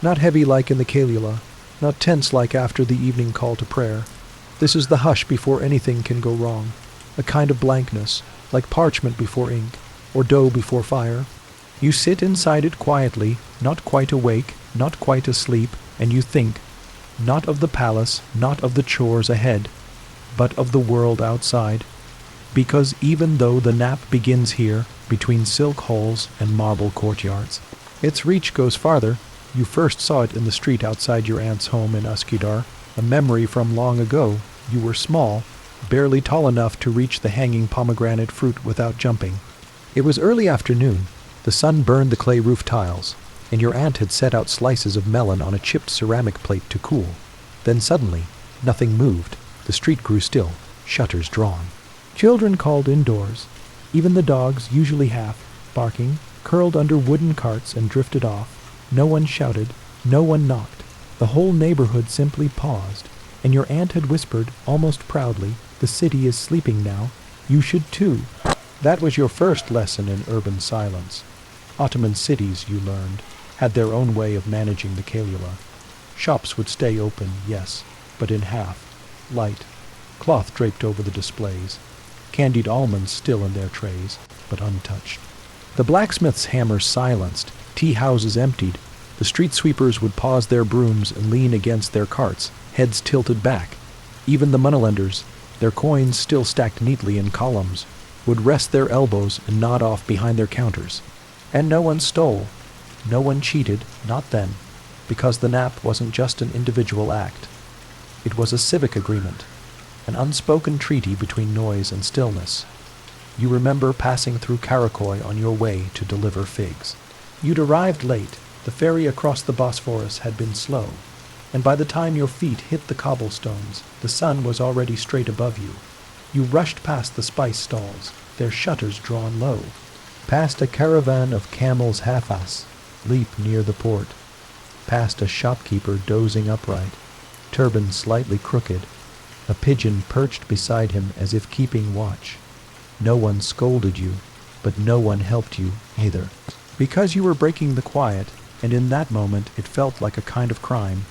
S1: Not heavy like in the Calula, not tense like after the evening call to prayer. This is the hush before anything can go wrong, a kind of blankness, like parchment before ink, or dough before fire. You sit inside it quietly, not quite awake, not quite asleep, and you think, not of the palace, not of the chores ahead, but of the world outside. Because even though the nap begins here, between silk halls and marble courtyards, its reach goes farther. You first saw it in the street outside your aunt's home in Uskidar, a memory from long ago. You were small, barely tall enough to reach the hanging pomegranate fruit without jumping. It was early afternoon. The sun burned the clay roof tiles, and your aunt had set out slices of melon on a chipped ceramic plate to cool. Then suddenly, nothing moved. The street grew still, shutters drawn. Children called indoors. Even the dogs, usually half, barking, curled under wooden carts and drifted off. No one shouted, no one knocked. The whole neighborhood simply paused, and your aunt had whispered, almost proudly, "The city is sleeping now. You should too." That was your first lesson in urban silence. Ottoman cities, you learned, had their own way of managing the Calula. Shops would stay open, yes, but in half. Light. Cloth draped over the displays. Candied almonds still in their trays, but untouched. The blacksmith's hammers silenced. Tea houses emptied. The street sweepers would pause their brooms and lean against their carts, heads tilted back. Even the moneylenders, their coins still stacked neatly in columns, would rest their elbows and nod off behind their counters. And no one stole. No one cheated, not then, because the nap wasn't just an individual act. It was a civic agreement, an unspoken treaty between noise and stillness. You remember passing through Karakoy on your way to deliver figs. You'd arrived late. The ferry across the Bosphorus had been slow, and by the time your feet hit the cobblestones, the sun was already straight above you. You rushed past the spice stalls, their shutters drawn low, past a caravan of camels half-ass, leap near the port, past a shopkeeper dozing upright, turban slightly crooked, a pigeon perched beside him as if keeping watch. No one scolded you, but no one helped you either. Because you were breaking the quiet, and in that moment it felt like a kind of crime.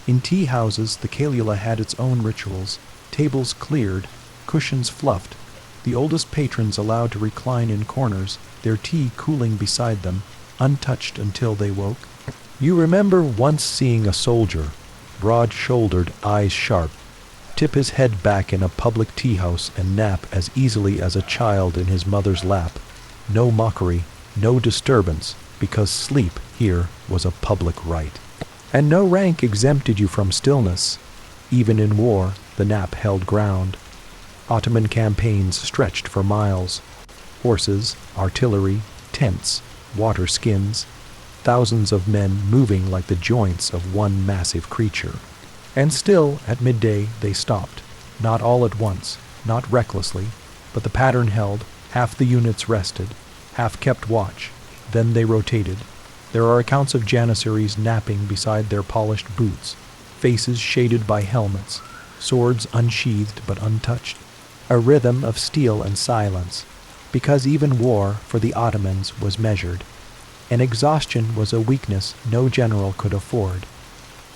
S1: In tea houses, the Calula had its own rituals, tables cleared, cushions fluffed, the oldest patrons allowed to recline in corners, their tea cooling beside them, untouched until they woke. You remember once seeing a soldier, broad-shouldered, eyes sharp, tip his head back in a public tea house and nap as easily as a child in his mother's lap. No mockery, no disturbance, because sleep here was a public right. And no rank exempted you from stillness. Even in war, the nap held ground. Ottoman campaigns stretched for miles. Horses, artillery, tents, water skins, thousands of men moving like the joints of one massive creature. And still, at midday, they stopped. Not all at once, not recklessly, but the pattern held. Half the units rested, half kept watch. Then they rotated. There are accounts of janissaries napping beside their polished boots, faces shaded by helmets, swords unsheathed but untouched. A rhythm of steel and silence, because even war, for the Ottomans, was measured. And exhaustion was a weakness no general could afford.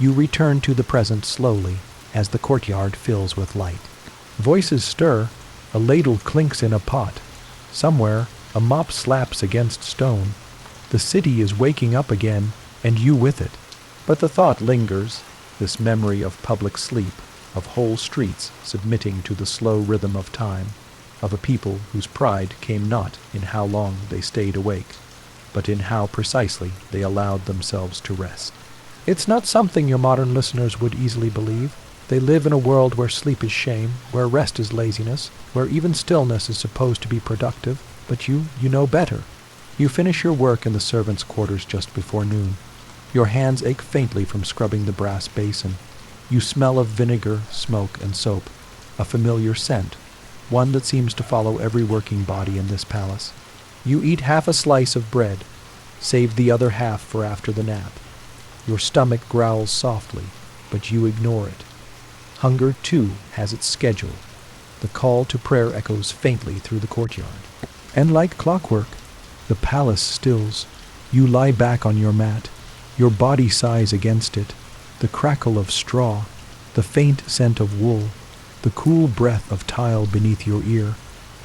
S1: You return to the present slowly, as the courtyard fills with light. Voices stir, a ladle clinks in a pot. Somewhere, a mop slaps against stone. The city is waking up again, and you with it. But the thought lingers, this memory of public sleep, of whole streets submitting to the slow rhythm of time, of a people whose pride came not in how long they stayed awake, but in how precisely they allowed themselves to rest. It's not something your modern listeners would easily believe. They live in a world where sleep is shame, where rest is laziness, where even stillness is supposed to be productive, but you know better. You finish your work in the servants' quarters just before noon. Your hands ache faintly from scrubbing the brass basin. You smell of vinegar, smoke, and soap, a familiar scent, one that seems to follow every working body in this palace. You eat half a slice of bread, save the other half for after the nap. Your stomach growls softly, but you ignore it. Hunger, too, has its schedule. The call to prayer echoes faintly through the courtyard. And like clockwork, the palace stills. You lie back on your mat. Your body sighs against it. The crackle of straw, the faint scent of wool, the cool breath of tile beneath your ear.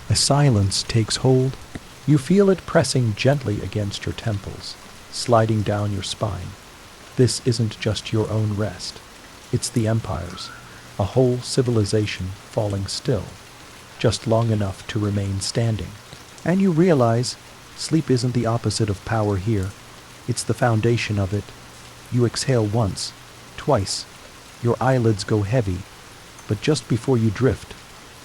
S1: A silence takes hold. You feel it pressing gently against your temples, sliding down your spine. This isn't just your own rest. It's the Empire's, a whole civilization falling still, just long enough to remain standing. And you realize sleep isn't the opposite of power here. It's the foundation of it. You exhale once, twice. Your eyelids go heavy. But just before you drift,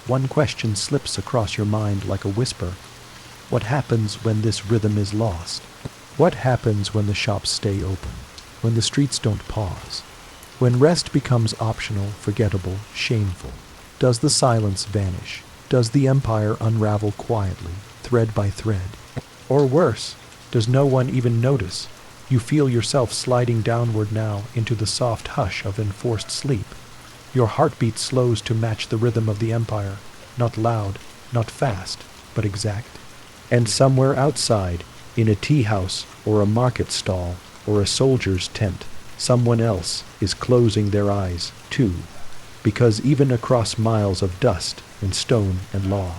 S1: one question slips across your mind like a whisper. What happens when this rhythm is lost? What happens when the shops stay open? When the streets don't pause? When rest becomes optional, forgettable, shameful? Does the silence vanish? Does the Empire unravel quietly, thread by thread? Or worse, does no one even notice? You feel yourself sliding downward now into the soft hush of enforced sleep. Your heartbeat slows to match the rhythm of the Empire, not loud, not fast, but exact. And somewhere outside, in a tea house or a market stall or a soldier's tent, someone else is closing their eyes, too, because even across miles of dust and stone and law,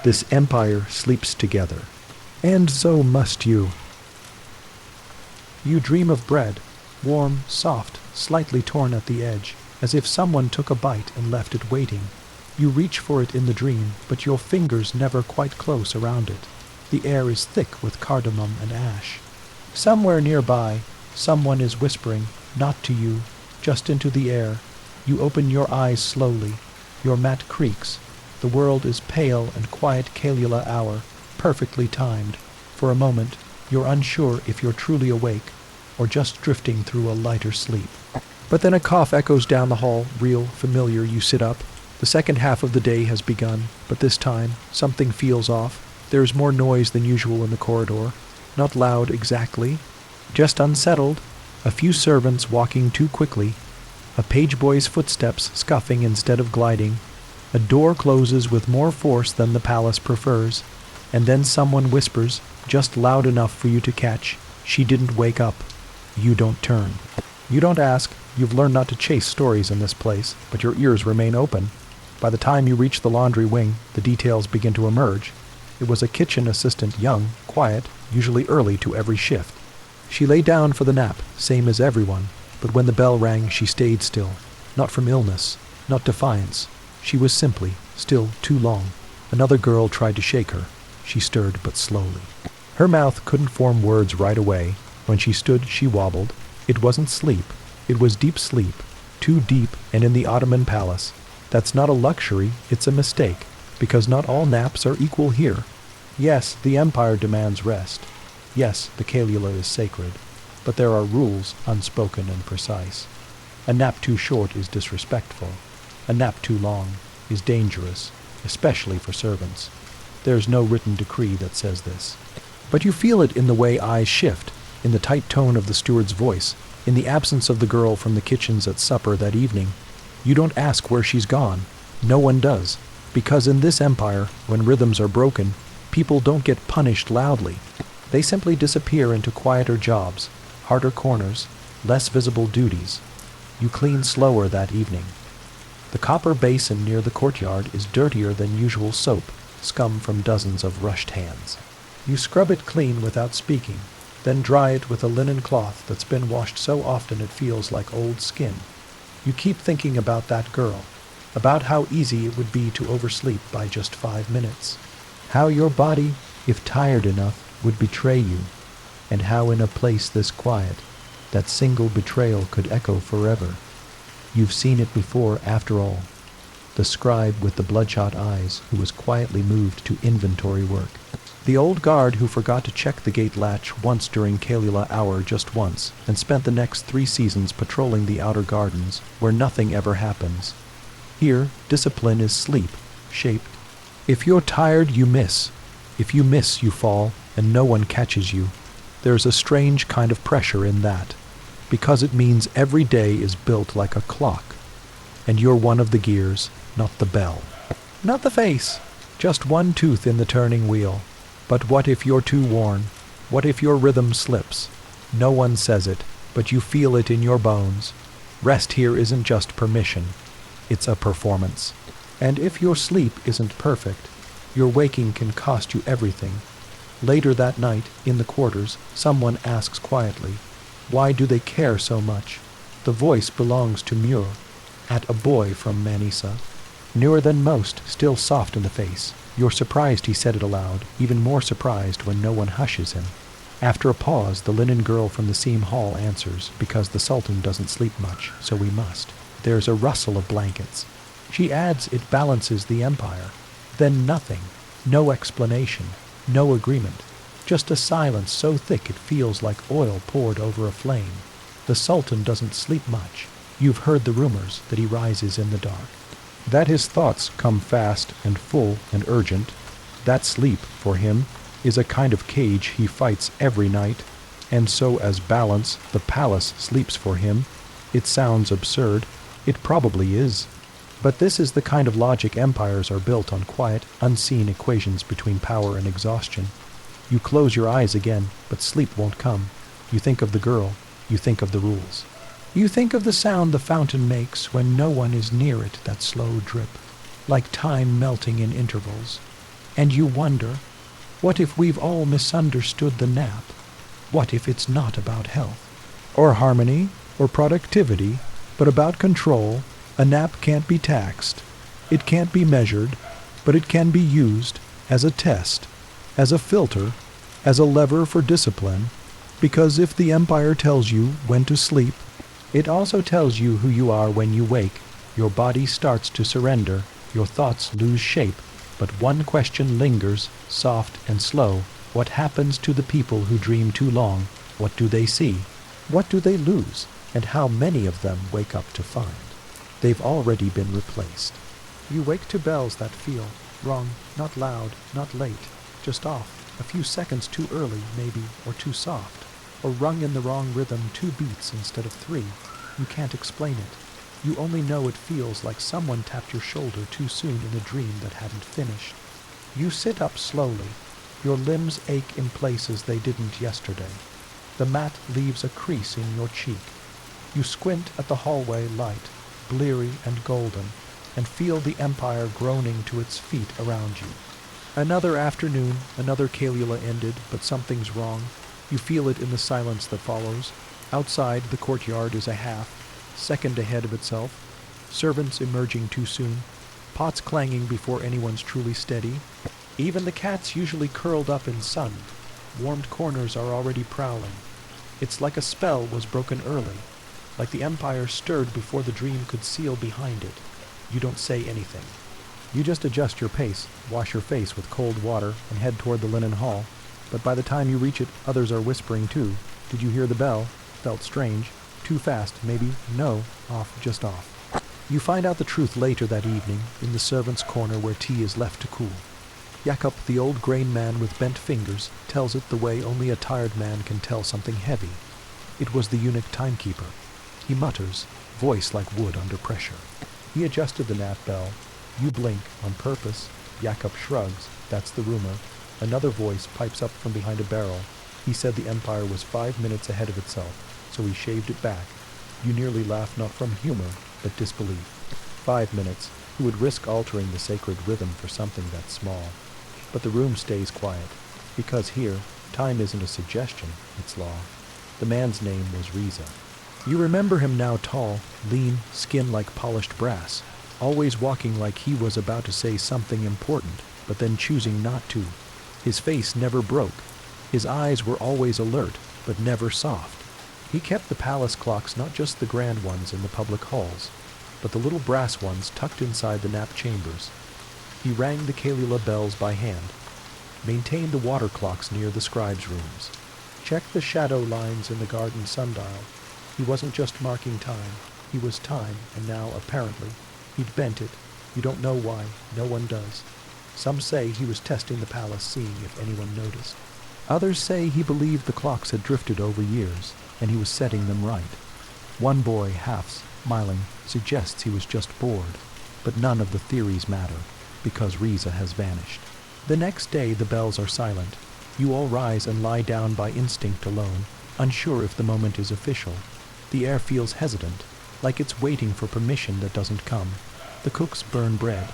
S1: this Empire sleeps together. And so must you. You dream of bread, warm, soft, slightly torn at the edge, as if someone took a bite and left it waiting. You reach for it in the dream, but your fingers never quite close around it. The air is thick with cardamom and ash. Somewhere nearby, someone is whispering, not to you, just into the air. You open your eyes slowly. Your mat creaks. The world is pale and quiet Kalila hour, perfectly timed. For a moment, you're unsure if you're truly awake or just drifting through a lighter sleep. But then a cough echoes down the hall, real, familiar. You sit up. The second half of the day has begun, but this time, something feels off. There is more noise than usual in the corridor. Not loud exactly, just unsettled. A few servants walking too quickly. A page boy's footsteps scuffing instead of gliding. A door closes with more force than the palace prefers. And then someone whispers, just loud enough for you to catch, "She didn't wake up." You don't turn. You don't ask. You've learned not to chase stories in this place, but your ears remain open. By the time you reach the laundry wing, the details begin to emerge. It was a kitchen assistant, young, quiet, usually early to every shift. She lay down for the nap, same as everyone, but when the bell rang, she stayed still. Not from illness, not defiance. She was simply still too long. Another girl tried to shake her. She stirred but slowly. Her mouth couldn't form words right away. When she stood, she wobbled. It wasn't sleep. It was deep sleep. Too deep, and in the Ottoman palace. That's not a luxury, it's a mistake, because not all naps are equal here. Yes, the Empire demands rest. Yes, the Kalila is sacred. But there are rules, unspoken and precise. A nap too short is disrespectful. A nap too long is dangerous, especially for servants. There's no written decree that says this. But you feel it in the way eyes shift, in the tight tone of the steward's voice, in the absence of the girl from the kitchens at supper that evening. You don't ask where she's gone. No one does. Because in this Empire, when rhythms are broken, people don't get punished loudly. They simply disappear into quieter jobs, harder corners, less visible duties. You clean slower that evening. The copper basin near the courtyard is dirtier than usual soap, scum from dozens of rushed hands. You scrub it clean without speaking, then dry it with a linen cloth that's been washed so often it feels like old skin. You keep thinking about that girl, about how easy it would be to oversleep by just 5 minutes, how your body, if tired enough, would betray you, and how in a place this quiet, that single betrayal could echo forever. You've seen it before, after all. The scribe with the bloodshot eyes who was quietly moved to inventory work. The old guard who forgot to check the gate latch once during Caligula hour just once, and spent the next 3 seasons patrolling the outer gardens, where nothing ever happens. Here, discipline is sleep, shaped. If you're tired, you miss. If you miss, you fall, and no one catches you. There's a strange kind of pressure in that, because it means every day is built like a clock, and you're one of the gears, not the bell. Not the face, just one tooth in the turning wheel. But what if you're too worn? What if your rhythm slips? No one says it, but you feel it in your bones. Rest here isn't just permission, it's a performance. And if your sleep isn't perfect, your waking can cost you everything. Later that night, in the quarters, someone asks quietly, "Why do they care so much?" The voice belongs to Muir, at a boy from Manisa. Newer than most, still soft in the face. You're surprised he said it aloud, even more surprised when no one hushes him. After a pause, the linen girl from the seam hall answers, because the Sultan doesn't sleep much, so we must. There's a rustle of blankets. She adds it balances the empire. Then nothing. No explanation. No agreement. Just a silence so thick it feels like oil poured over a flame. The Sultan doesn't sleep much. You've heard the rumors that he rises in the dark. That his thoughts come fast and full and urgent. That sleep, for him, is a kind of cage he fights every night. And so as balance, the palace sleeps for him. It sounds absurd. It probably is. But this is the kind of logic empires are built on, quiet, unseen equations between power and exhaustion. You close your eyes again, but sleep won't come. You think of the girl. You think of the rules. You think of the sound the fountain makes when no one is near it, that slow drip, like time melting in intervals. And you wonder, what if we've all misunderstood the nap? What if it's not about health, or harmony, or productivity, but about control? A nap can't be taxed. It can't be measured, but it can be used as a test, as a filter, as a lever for discipline, because if the empire tells you when to sleep, it also tells you who you are when you wake. Your body starts to surrender, your thoughts lose shape, but one question lingers, soft and slow. What happens to the people who dream too long? What do they see? What do they lose? And how many of them wake up to find they've already been replaced? You wake to bells that feel wrong, not loud, not late, just off, a few seconds too early, maybe, or too soft, or rung in the wrong rhythm, 2 beats instead of 3. You can't explain it. You only know it feels like someone tapped your shoulder too soon in a dream that hadn't finished. You sit up slowly. Your limbs ache in places they didn't yesterday. The mat leaves a crease in your cheek. You squint at the hallway light, bleary and golden, and feel the empire groaning to its feet around you. Another afternoon, another Caligula ended, but something's wrong. You feel it in the silence that follows. Outside, the courtyard is a second ahead of itself. Servants emerging too soon. Pots clanging before anyone's truly steady. Even the cats usually curled up in sun. Warmed corners are already prowling. It's like a spell was broken early. Like the empire stirred before the dream could seal behind it. You don't say anything. You just adjust your pace, wash your face with cold water, and head toward the linen hall. But by the time you reach it, others are whispering too. Did you hear the bell? Felt strange. Too fast, maybe. No. Off, just off. You find out the truth later that evening, in the servants' corner where tea is left to cool. Jakob, the old grain man with bent fingers, tells it the way only a tired man can tell something heavy. It was the eunuch timekeeper. He mutters, voice like wood under pressure. He adjusted the nap bell. You blink, on purpose. Jakob shrugs. That's the rumor. Another voice pipes up from behind a barrel. He said the empire was 5 minutes ahead of itself, so he shaved it back. You nearly laugh not from humor, but disbelief. 5 minutes. Who would risk altering the sacred rhythm for something that small? But the room stays quiet, because here, time isn't a suggestion, it's law. The man's name was Riza. You remember him now, tall, lean, skin like polished brass, always walking like he was about to say something important, but then choosing not to. His face never broke. His eyes were always alert, but never soft. He kept the palace clocks, not just the grand ones in the public halls, but the little brass ones tucked inside the nap chambers. He rang the Caligula bells by hand. Maintain the water clocks near the scribes' rooms. Check the shadow lines in the garden sundial. He wasn't just marking time. He was time, and now, apparently, he'd bent it. You don't know why. No one does. Some say he was testing the palace, seeing if anyone noticed. Others say he believed the clocks had drifted over years, and he was setting them right. One boy, half smiling, suggests he was just bored, but none of the theories matter, because Riza has vanished. The next day the bells are silent. You all rise and lie down by instinct alone, unsure if the moment is official. The air feels hesitant, like it's waiting for permission that doesn't come. The cooks burn bread.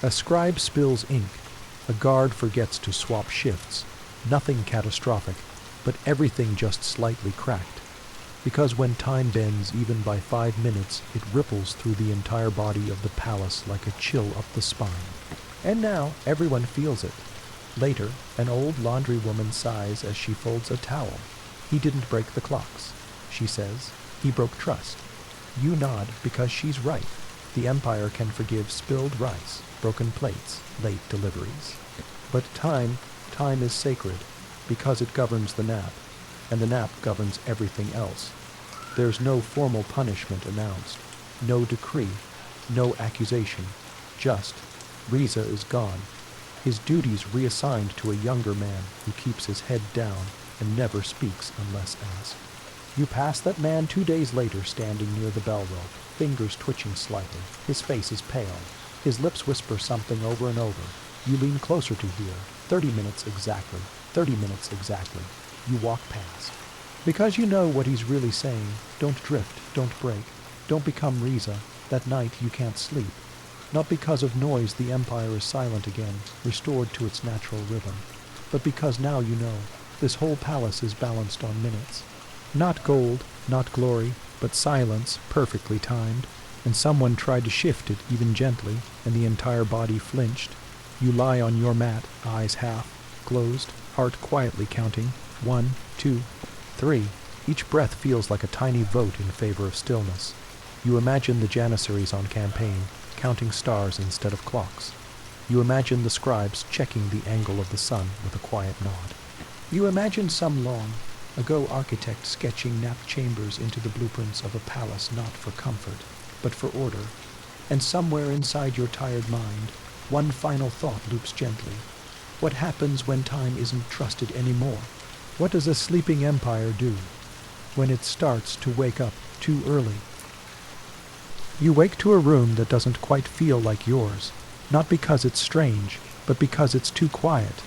S1: A scribe spills ink. A guard forgets to swap shifts. Nothing catastrophic, but everything just slightly cracked. Because when time bends even by 5 minutes, it ripples through the entire body of the palace like a chill up the spine. And now everyone feels it. Later, an old laundry woman sighs as she folds a towel. He didn't break the clocks, she says. He broke trust. You nod because she's right. The empire can forgive spilled rice, broken plates, late deliveries. But time is sacred because it governs the nap, and the nap governs everything else. There's no formal punishment announced, no decree, no accusation, just Riza is gone, his duties reassigned to a younger man who keeps his head down and never speaks unless asked. You pass that man 2 days later standing near the bell rope, fingers twitching slightly. His face is pale. His lips whisper something over and over. You lean closer to hear. 30 minutes exactly. 30 minutes exactly. You walk past. Because you know what he's really saying. Don't drift. Don't break. Don't become Riza. That night you can't sleep. Not because of noise the empire is silent again, restored to its natural rhythm, but because now you know, this whole palace is balanced on minutes. Not gold, not glory, but silence, perfectly timed, and someone tried to shift it even gently, and the entire body flinched. You lie on your mat, eyes half closed, heart quietly counting, 1, 2, 3. Each breath feels like a tiny vote in favor of stillness. You imagine the Janissaries on campaign, counting stars instead of clocks. You imagine the scribes checking the angle of the sun with a quiet nod. You imagine some long ago architect sketching nap chambers into the blueprints of a palace not for comfort, but for order. And somewhere inside your tired mind, one final thought loops gently. What happens when time isn't trusted anymore? What does a sleeping empire do when it starts to wake up too early? You wake to a room that doesn't quite feel like yours, not because it's strange, but because it's too quiet.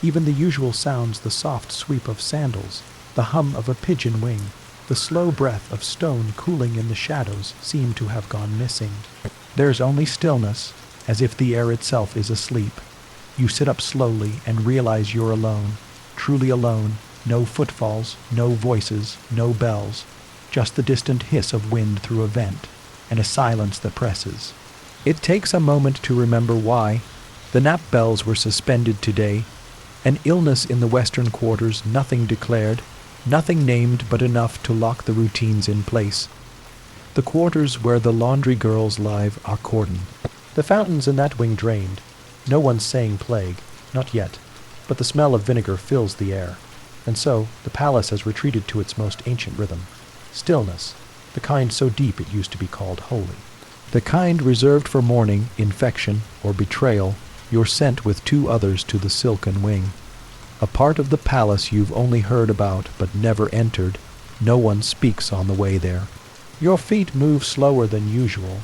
S1: Even the usual sounds, the soft sweep of sandals, the hum of a pigeon wing, the slow breath of stone cooling in the shadows seem to have gone missing. There's only stillness, as if the air itself is asleep. You sit up slowly and realize you're alone, truly alone, no footfalls, no voices, no bells, just the distant hiss of wind through a vent, and a silence that presses. It takes a moment to remember why. The nap bells were suspended today. An illness in the western quarters, nothing declared, nothing named but enough to lock the routines in place. The quarters where the laundry girls live are cordoned. The fountains in that wing drained. No one's saying plague, not yet, but the smell of vinegar fills the air. And so, the palace has retreated to its most ancient rhythm. Stillness, the kind so deep it used to be called holy. The kind reserved for mourning, infection, or betrayal. You're sent with 2 others to the silken wing. A part of the palace you've only heard about but never entered. No one speaks on the way there. Your feet move slower than usual,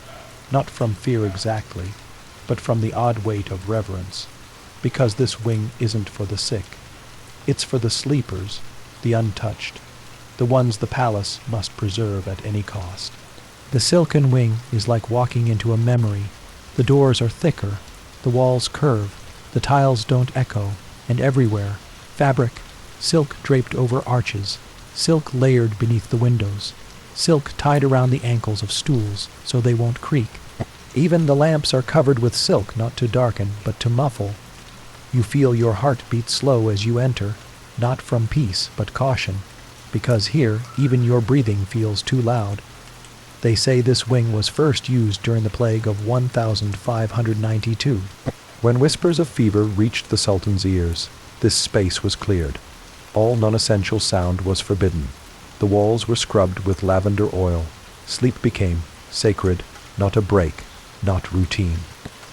S1: not from fear exactly, but from the odd weight of reverence, because this wing isn't for the sick. It's for the sleepers, the untouched, the ones the palace must preserve at any cost. The silken wing is like walking into a memory. The doors are thicker, the walls curve, the tiles don't echo, and everywhere, fabric, silk draped over arches, silk layered beneath the windows, silk tied around the ankles of stools so they won't creak. Even the lamps are covered with silk, not to darken, but to muffle. You feel your heart beat slow as you enter, not from peace, but caution, because here even your breathing feels too loud. They say this wing was first used during the plague of 1592, when whispers of fever reached the Sultan's ears. This space was cleared. All non-essential sound was forbidden. The walls were scrubbed with lavender oil. Sleep became sacred, not a break, not routine,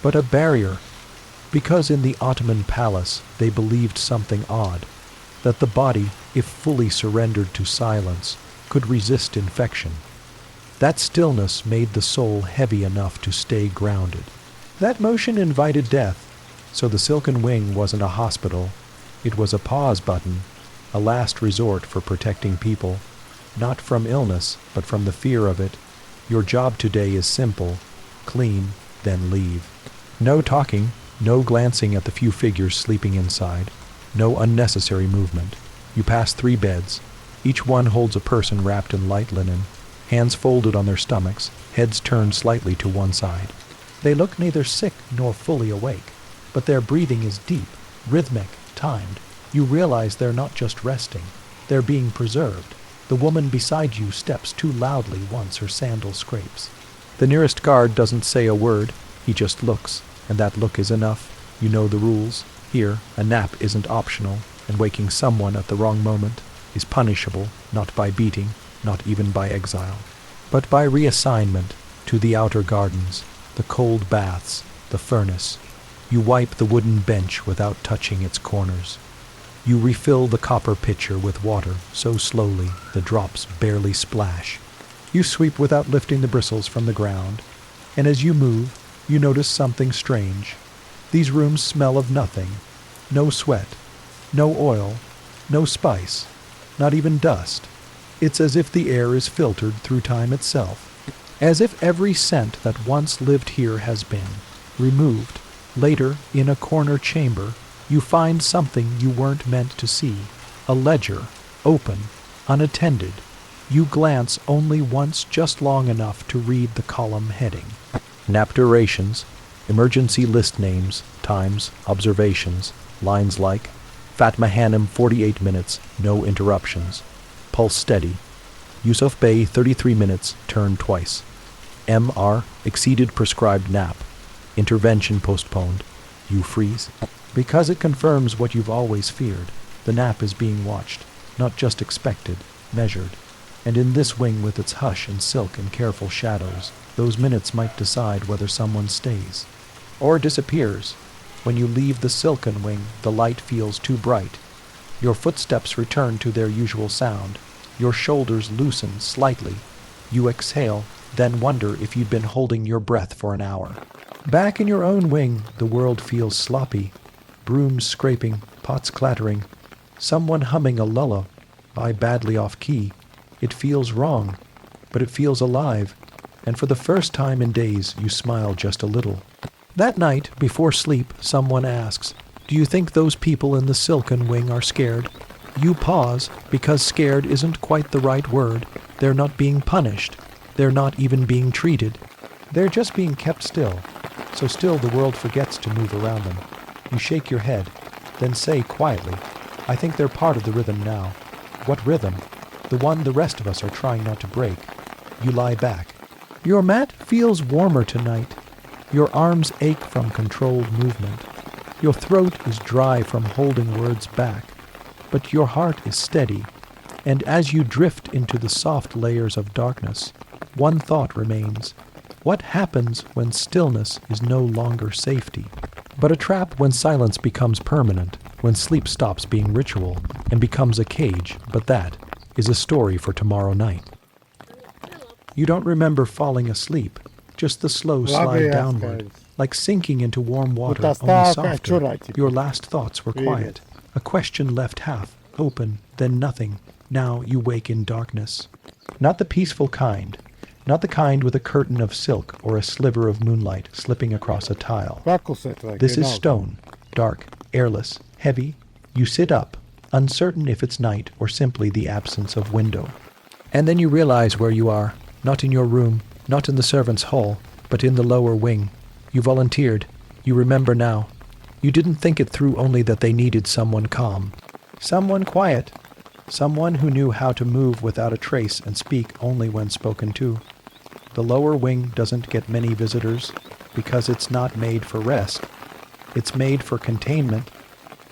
S1: but a barrier. Because in the Ottoman palace they believed something odd, that the body, if fully surrendered to silence, could resist infection. That stillness made the soul heavy enough to stay grounded. That motion invited death, so the silken wing wasn't a hospital. It was a pause button, a last resort for protecting people, not from illness, but from the fear of it. Your job today is simple: clean, then leave. No talking, no glancing at the few figures sleeping inside, no unnecessary movement. You pass 3 beds. Each one holds a person wrapped in light linen, hands folded on their stomachs, heads turned slightly to one side. They look neither sick nor fully awake, but their breathing is deep, rhythmic, timed. You realize they're not just resting, they're being preserved. The woman beside you steps too loudly once her sandal scrapes. The nearest guard doesn't say a word, he just looks, and that look is enough. You know the rules. Here, a nap isn't optional, and waking someone at the wrong moment is punishable, not by beating, not even by exile, but by reassignment to the outer gardens, the cold baths, the furnace. You wipe the wooden bench without touching its corners. You refill the copper pitcher with water so slowly the drops barely splash. You sweep without lifting the bristles from the ground, and as you move, you notice something strange. These rooms smell of nothing. No sweat, no oil, no spice, not even dust. It's as if the air is filtered through time itself, as if every scent that once lived here has been removed. Later, in a corner chamber, you find something you weren't meant to see, a ledger, open, unattended. You glance only once, just long enough to read the column heading. Nap durations, emergency list names, times, observations, lines like Fatma Hanum 48 minutes, no interruptions. Pulse steady. Yusuf Bey 33 minutes, turn twice. MR exceeded prescribed nap. Intervention postponed. You freeze. Because it confirms what you've always feared. The nap is being watched, not just expected, measured. And in this wing with its hush and silk and careful shadows, those minutes might decide whether someone stays or disappears. When you leave the silken wing, the light feels too bright. Your footsteps return to their usual sound. Your shoulders loosen slightly. You exhale, then wonder if you'd been holding your breath for an hour. Back in your own wing, the world feels sloppy. Brooms scraping, pots clattering, someone humming a lullaby badly off key. It feels wrong, but it feels alive, and for the first time in days you smile just a little. That night, before sleep, someone asks, "Do you think those people in the silken wing are scared?" You pause, because scared isn't quite the right word. They're not being punished. They're not even being treated. They're just being kept still, so still the world forgets to move around them. You shake your head, then say quietly, "I think they're part of the rhythm now." What rhythm? The one the rest of us are trying not to break. You lie back. Your mat feels warmer tonight. Your arms ache from controlled movement. Your throat is dry from holding words back. But your heart is steady. And as you drift into the soft layers of darkness, one thought remains. What happens when stillness is no longer safety, but a trap, when silence becomes permanent, when sleep stops being ritual and becomes a cage? But that is a story for tomorrow night. You don't remember falling asleep, just the slow slide downward, like sinking into warm water, only softer. Your last thoughts were quiet, a question left half open, then nothing. Now you wake in darkness. Not the peaceful kind, not the kind with a curtain of silk or a sliver of moonlight slipping across a tile. This is stone, dark, airless, heavy. You sit up, uncertain if it's night or simply the absence of window. And then you realize where you are, not in your room, not in the servants' hall, but in the lower wing. You volunteered. You remember now. You didn't think it through, only that they needed someone calm, someone quiet, someone who knew how to move without a trace and speak only when spoken to. The lower wing doesn't get many visitors because it's not made for rest. It's made for containment.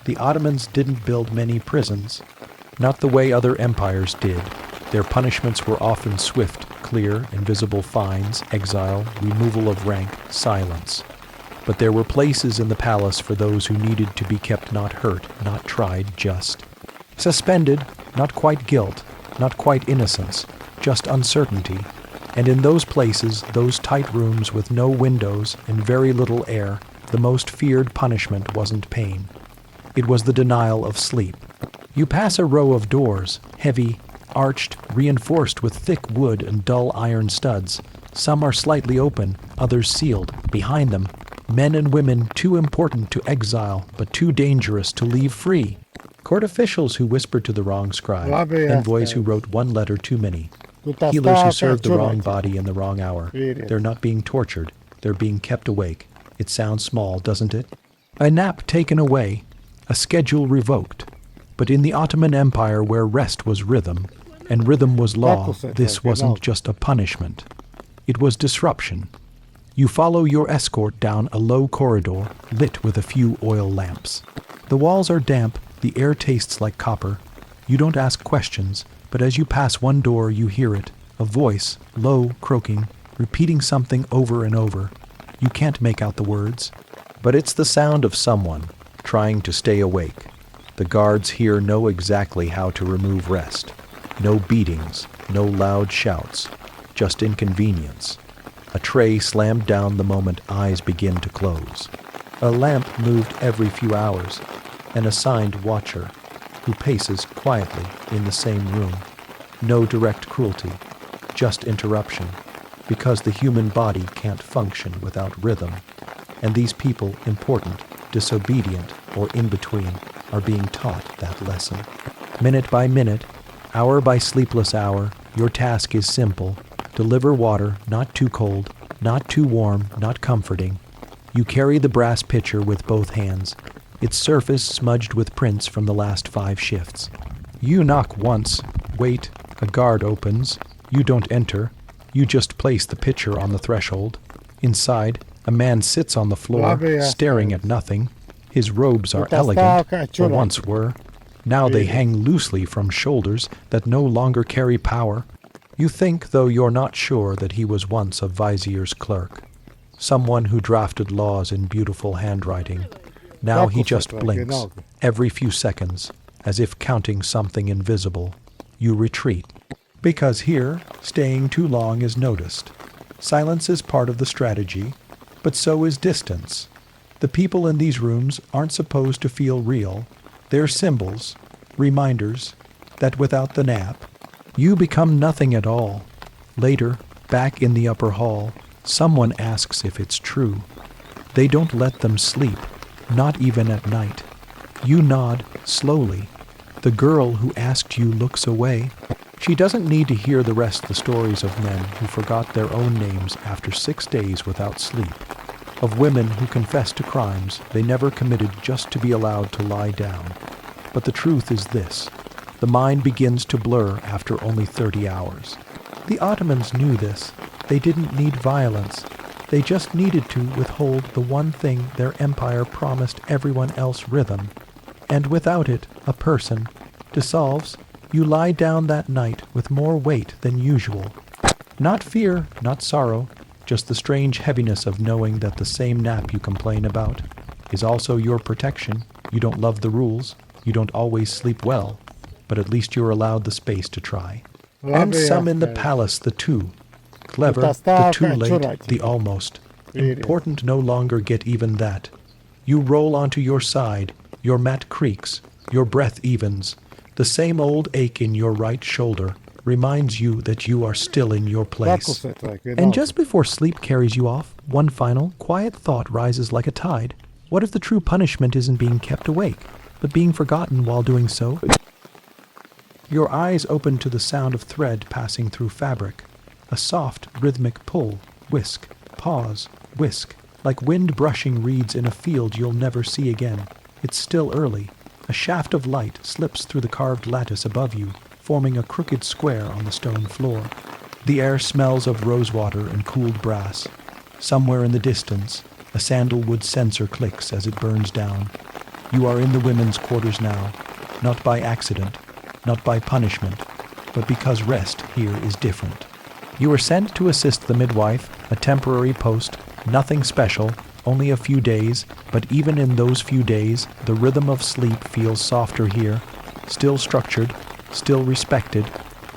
S1: The Ottomans didn't build many prisons, not the way other empires did. Their punishments were often swift, clear, invisible fines, exile, removal of rank, silence. But there were places in the palace for those who needed to be kept not hurt, not tried, just. Suspended, not quite guilt, not quite innocence, just uncertainty. And in those places, those tight rooms with no windows and very little air, the most feared punishment wasn't pain. It was the denial of sleep. You pass a row of doors, heavy, arched, reinforced with thick wood and dull iron studs. Some are slightly open, others sealed. Behind them, men and women too important to exile, but too dangerous to leave free. Court officials who whispered to the wrong scribe, envoys who wrote one letter too many, healers who served the wrong body in the wrong hour. They're not being tortured, they're being kept awake. It sounds small, doesn't it? A nap taken away, a schedule revoked. But in the Ottoman Empire, where rest was rhythm, and rhythm was law, this wasn't just a punishment. It was disruption. You follow your escort down a low corridor, lit with a few oil lamps. The walls are damp, the air tastes like copper. You don't ask questions, but as you pass one door you hear it, a voice, low, croaking, repeating something over and over. You can't make out the words, but it's the sound of someone trying to stay awake. The guards here know exactly how to remove rest. No beatings, no loud shouts, just inconvenience. A tray slammed down the moment eyes begin to close. A lamp moved every few hours. An assigned watcher who paces quietly in the same room. No direct cruelty, just interruption, because the human body can't function without rhythm. And these people, important, disobedient, or in between, are being taught that lesson. Minute by minute, hour by sleepless hour, your task is simple. Deliver water, not too cold, not too warm, not comforting. You carry the brass pitcher with both hands, its surface smudged with prints from the last 5 shifts. You knock once, wait, a guard opens. You don't enter. You just place the pitcher on the threshold. Inside, a man sits on the floor, staring at nothing. His robes are elegant, or once were. Now they hang loosely from shoulders that no longer carry power. You think, though you're not sure, that he was once a vizier's clerk, someone who drafted laws in beautiful handwriting. Now he just blinks, every few seconds, as if counting something invisible. You retreat. Because here, staying too long is noticed. Silence is part of the strategy, but so is distance. The people in these rooms aren't supposed to feel real. They're symbols, reminders, that without the nap, you become nothing at all. Later, back in the upper hall, someone asks if it's true. They don't let them sleep, not even at night. You nod, slowly. The girl who asked you looks away. She doesn't need to hear the rest of the stories of men who forgot their own names after 6 days without sleep, of women who confessed to crimes they never committed just to be allowed to lie down. But the truth is this: the mind begins to blur after only 30 hours. The Ottomans knew this. They didn't need violence. They just needed to withhold the one thing their empire promised everyone else: rhythm. And without it, a person dissolves. You lie down that night with more weight than usual. Not fear, not sorrow, just the strange heaviness of knowing that the same nap you complain about is also your protection. You don't love the rules, you don't always sleep well, but at least you're allowed the space to try. And some in the palace, the two. Clever, the too late, the almost. Important no longer get even that. You roll onto your side, your mat creaks, your breath evens. The same old ache in your right shoulder reminds you that you are still in your place. And just before sleep carries you off, one final, quiet thought rises like a tide. What if the true punishment isn't being kept awake, but being forgotten while doing so? Your eyes open to the sound of thread passing through fabric. A soft, rhythmic pull, whisk, pause, whisk, like wind brushing reeds in a field you'll never see again. It's still early. A shaft of light slips through the carved lattice above you, forming a crooked square on the stone floor. The air smells of rosewater and cooled brass. Somewhere in the distance, a sandalwood censer clicks as it burns down. You are in the women's quarters now, not by accident, not by punishment, but because rest here is different. You were sent to assist the midwife, a temporary post, nothing special, only a few days, but even in those few days, the rhythm of sleep feels softer here, still structured, still respected,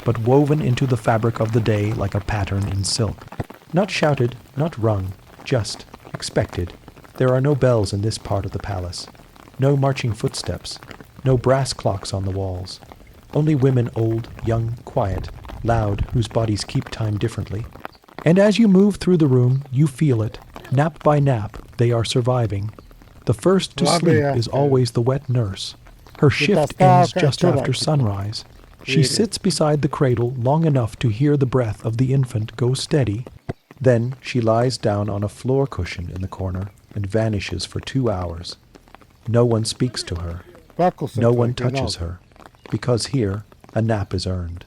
S1: but woven into the fabric of the day like a pattern in silk. Not shouted, not rung, just expected. There are no bells in this part of the palace, no marching footsteps, no brass clocks on the walls. Only women old, young, quiet, loud, whose bodies keep time differently. And as you move through the room, you feel it. Nap by nap, they are surviving. The first to sleep is always the wet nurse. Her shift ends just after sunrise. She sits beside the cradle long enough to hear the breath of the infant go steady. Then she lies down on a floor cushion in the corner and vanishes for 2 hours. No one speaks to her. No one touches her, because here a nap is earned,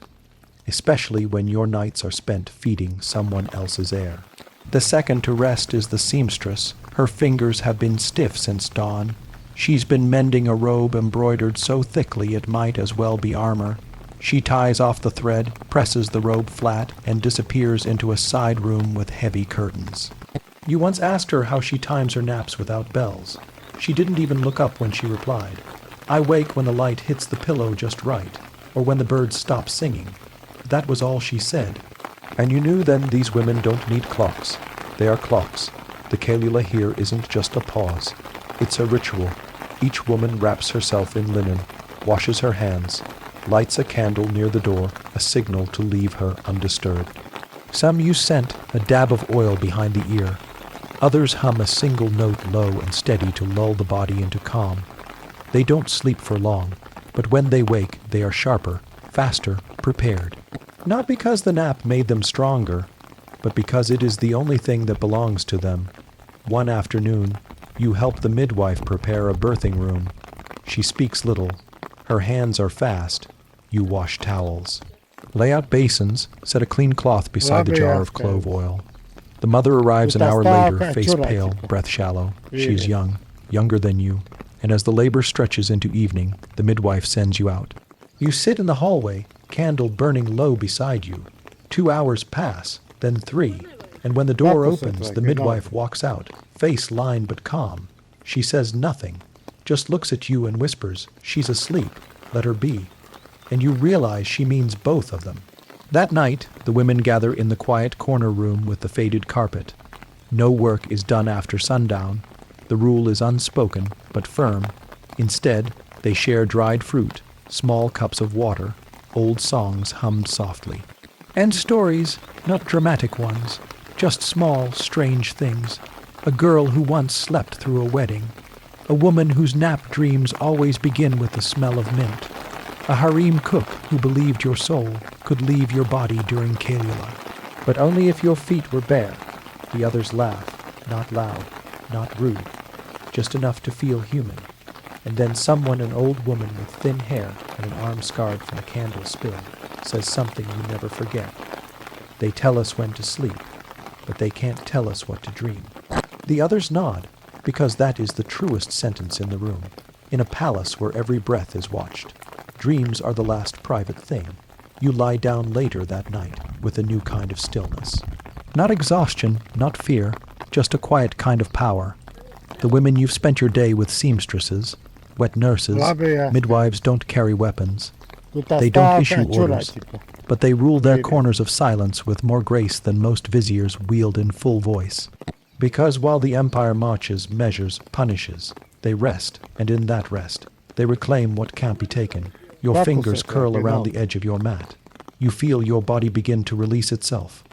S1: especially when your nights are spent feeding someone else's air. The second to rest is the seamstress. Her fingers have been stiff since dawn. She's been mending a robe embroidered so thickly it might as well be armor. She ties off the thread, presses the robe flat, and disappears into a side room with heavy curtains. You once asked her how she times her naps without bells. She didn't even look up when she replied, "I wake when the light hits the pillow just right, or when the birds stop singing." That was all she said. And you knew then these women don't need clocks. They are clocks. The Kailula here isn't just a pause. It's a ritual. Each woman wraps herself in linen, washes her hands, lights a candle near the door, a signal to leave her undisturbed. Some use scent, a dab of oil behind the ear. Others hum a single note low and steady to lull the body into calm. They don't sleep for long, but when they wake, they are sharper, faster, prepared. Not because the nap made them stronger, but because it is the only thing that belongs to them. One afternoon, you help the midwife prepare a birthing room. She speaks little. Her hands are fast. You wash towels. Lay out basins, set a clean cloth beside the jar of clove oil. The mother arrives an hour later, face pale, breath shallow. She is young, younger than you, and as the labor stretches into evening, the midwife sends you out. You sit in the hallway, candle burning low beside you. 2 hours pass, then 3, and when the door opens, the midwife walks out, face lined but calm. She says nothing, just looks at you and whispers, "She's asleep, let her be." And you realize she means both of them. That night, the women gather in the quiet corner room with the faded carpet. No work is done after sundown. The rule is unspoken, but firm. Instead, they share dried fruit, small cups of water, old songs hummed softly. And stories, not dramatic ones, just small, strange things. A girl who once slept through a wedding. A woman whose nap dreams always begin with the smell of mint. A harem cook who believed your soul could leave your body during Kailula. But only if your feet were bare. The others laugh, not loud, not rude, just enough to feel human. And then someone, an old woman with thin hair and an arm scarred from a candle spill, says something you never forget. They tell us when to sleep, but they can't tell us what to dream. The others nod, because that is the truest sentence in the room, in a palace where every breath is watched. Dreams are the last private thing. You lie down later that night with a new kind of stillness. Not exhaustion, not fear, just a quiet kind of power. The women you've spent your day with seamstresses, wet nurses, midwives don't carry weapons. They don't issue orders, but they rule their corners of silence with more grace than most viziers wield in full voice. Because while the empire marches, measures, punishes, they rest, and in that rest, they reclaim what can't be taken. Your fingers curl around the edge of your mat. You feel your body begin to release itself.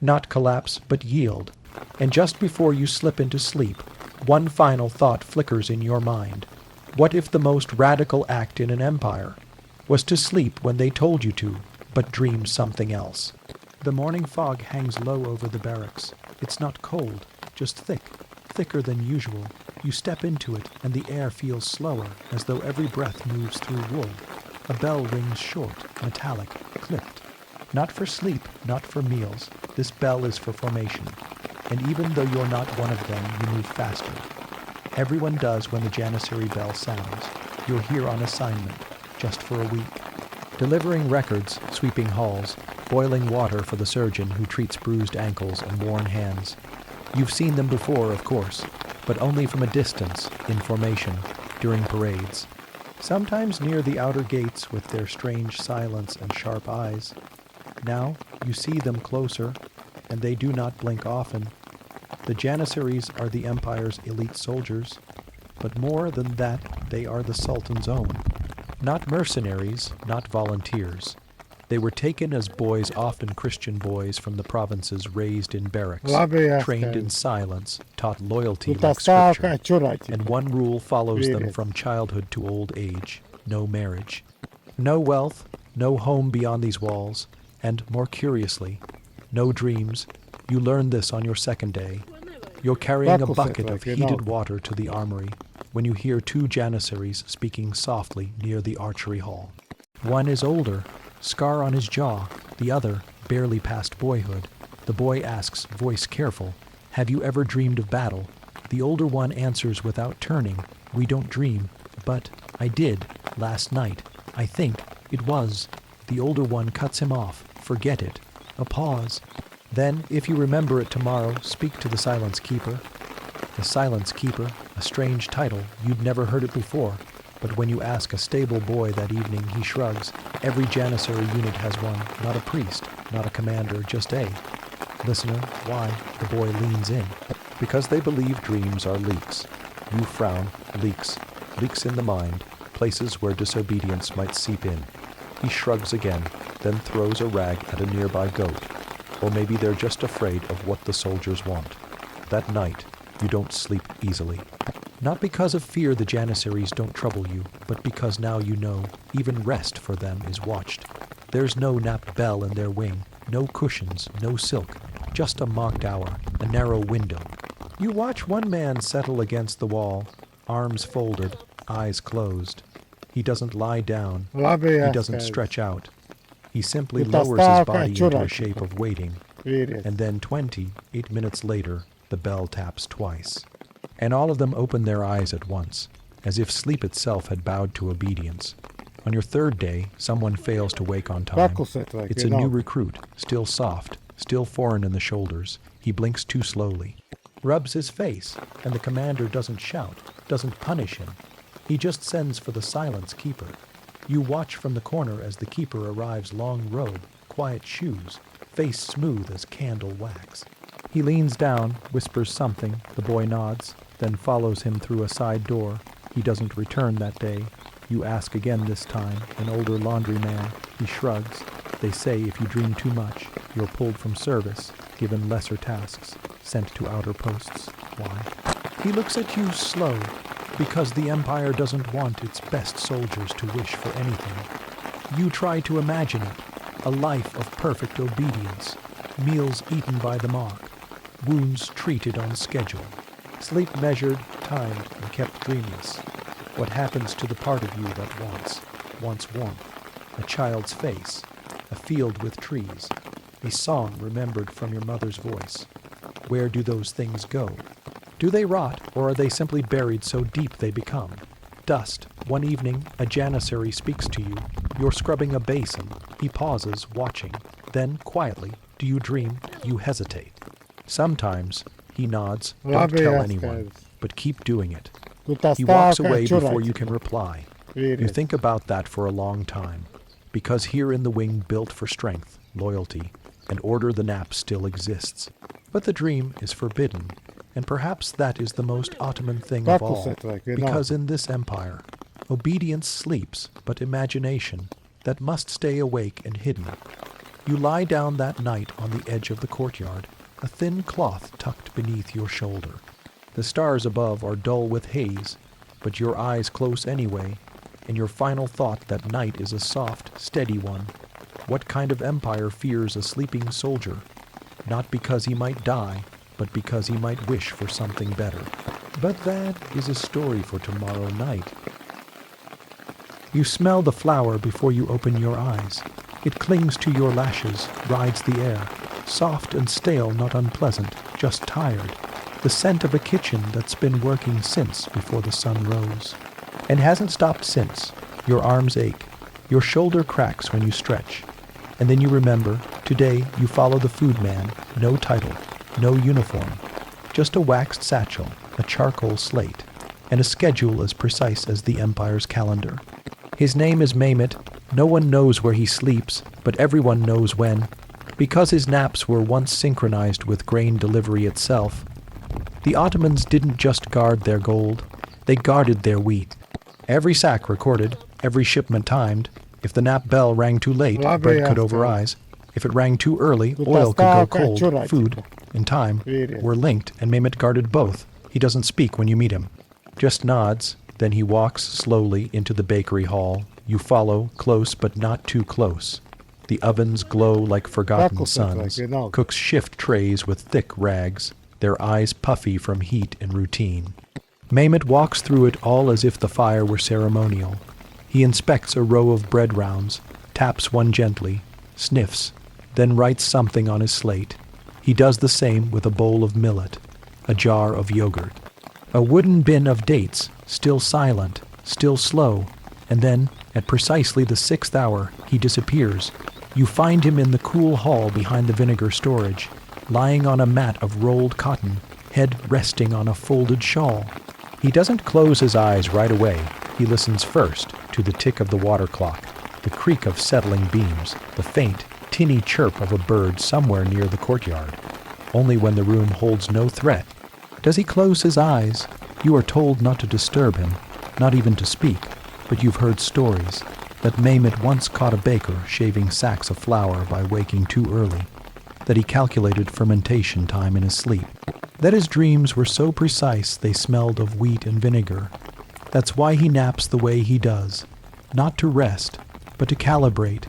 S1: Not collapse, but yield. And just before you slip into sleep, one final thought flickers in your mind. What if the most radical act in an empire was to sleep when they told you to, but dream something else? The morning fog hangs low over the barracks. It's not cold, just thick, thicker than usual. You step into it, and the air feels slower, as though every breath moves through wool. A bell rings short, metallic, clipped. Not for sleep, not for meals. This bell is for formation. And even though you're not one of them, you move faster. Everyone does when the Janissary bell sounds. You're here on assignment, just for a week. Delivering records, sweeping halls, boiling water for the surgeon who treats bruised ankles and worn hands. You've seen them before, of course, but only from a distance, in formation, during parades. Sometimes near the outer gates with their strange silence and sharp eyes. Now you see them closer, and they do not blink often. The Janissaries are the Empire's elite soldiers, but more than that, they are the Sultan's own. Not mercenaries, not volunteers. They were taken as boys, often Christian boys from the provinces, raised in barracks, trained in silence, taught loyalty like scripture. And one rule follows them from childhood to old age: no marriage. No wealth, no home beyond these walls, and, more curiously, no dreams. You learn this on your second day. You're carrying a bucket of heated water to the armory when you hear two Janissaries speaking softly near the archery hall. One is older, scar on his jaw, the other barely past boyhood. The boy asks, voice careful, "Have you ever dreamed of battle?" The older one answers without turning, "We don't dream, but I did, last night. I think it was." The older one cuts him off, "Forget it." A pause. "Then, if you remember it tomorrow, speak to the Silence Keeper." The Silence Keeper, a strange title, you'd never heard it before. But when you ask a stable boy that evening, he shrugs. Every Janissary unit has one, not a priest, not a commander, just a. Listener, why? The boy leans in. Because they believe dreams are leaks. You frown. Leaks. Leaks in the mind, places where disobedience might seep in. He shrugs again, then throws a rag at a nearby goat. Or maybe they're just afraid of what the soldiers want. That night, you don't sleep easily. Not because of fear the Janissaries don't trouble you, but because now you know even rest for them is watched. There's no napped bell in their wing, no cushions, no silk, just a mocked hour, a narrow window. You watch one man settle against the wall, arms folded, eyes closed. He doesn't lie down, he doesn't stretch out. He simply lowers his body into a shape of waiting, and then 28 minutes later, the bell taps twice. And all of them open their eyes at once, as if sleep itself had bowed to obedience. On your third day, someone fails to wake on time. It's a new recruit, still soft, still foreign in the shoulders. He blinks too slowly, rubs his face, and the commander doesn't shout, doesn't punish him. He just sends for the Silence Keeper. You watch from the corner as the keeper arrives, long robe, quiet shoes, face smooth as candle wax. He leans down, whispers something, the boy nods, then follows him through a side door. He doesn't return that day. You ask again this time, an older laundryman. He shrugs. They say if you dream too much, you're pulled from service, given lesser tasks, sent to outer posts. Why? He looks at you slow, because the Empire doesn't want its best soldiers to wish for anything. You try to imagine it, a life of perfect obedience, meals eaten by the mark, wounds treated on schedule, sleep measured, timed, and kept dreamless. What happens to the part of you that wants warmth, a child's face, a field with trees, a song remembered from your mother's voice? Where do those things go? Do they rot, or are they simply buried so deep they become dust? One evening, a Janissary speaks to you. You're scrubbing a basin. He pauses, watching. Then, quietly, do you dream? You hesitate. Sometimes, he nods. Don't tell anyone, but keep doing it. He walks away before you can reply. You think about that for a long time, because here in the wing built for strength, loyalty, and order, the nap still exists. But the dream is forbidden. And perhaps that is the most Ottoman thing of all, because in this empire, obedience sleeps, but imagination, that must stay awake and hidden. You lie down that night on the edge of the courtyard, a thin cloth tucked beneath your shoulder. The stars above are dull with haze, but your eyes close anyway, and your final thought that night is a soft, steady one. What kind of empire fears a sleeping soldier? Not because he might die, but because he might wish for something better. But that is a story for tomorrow night. You smell the flower before you open your eyes. It clings to your lashes, rides the air, soft and stale, not unpleasant, just tired. the scent of a kitchen that's been working since before the sun rose. And hasn't stopped since. Your arms ache. Your shoulder cracks when you stretch. And then you remember, today you follow the food man, no title, no uniform. Just a waxed satchel, a charcoal slate, and a schedule as precise as the Empire's calendar. His name is Mehmet. No one knows where he sleeps, but everyone knows when. Because his naps were once synchronized with grain delivery itself. The Ottomans didn't just guard their gold, they guarded their wheat. Every sack recorded, every shipment timed. If the nap bell rang too late, bread could overrise. If it rang too early, oil could go cold. Food and time were linked, and Mehmet guarded both. He doesn't speak when you meet him. Just nods, then he walks slowly into the bakery hall. You follow, close but not too close. The ovens glow like forgotten suns. Cooks shift trays with thick rags, their eyes puffy from heat and routine. Mehmet walks through it all as if the fire were ceremonial. He inspects a row of bread rounds, taps one gently, sniffs, then writes something on his slate. He does the same with a bowl of millet, a jar of yogurt, a wooden bin of dates, still silent, still slow, and then, at precisely the 6th hour, he disappears. You find him in the cool hall behind the vinegar storage, lying on a mat of rolled cotton, head resting on a folded shawl. He doesn't close his eyes right away. He listens first to the tick of the water clock, the creak of settling beams, the faint, tinny chirp of a bird somewhere near the courtyard. Only when the room holds no threat. Does he close his eyes? You are told not to disturb him, not even to speak, but you've heard stories that Mehmet once caught a baker shaving sacks of flour by waking too early, that he calculated fermentation time in his sleep, that his dreams were so precise they smelled of wheat and vinegar. That's why he naps the way he does, not to rest, but to calibrate.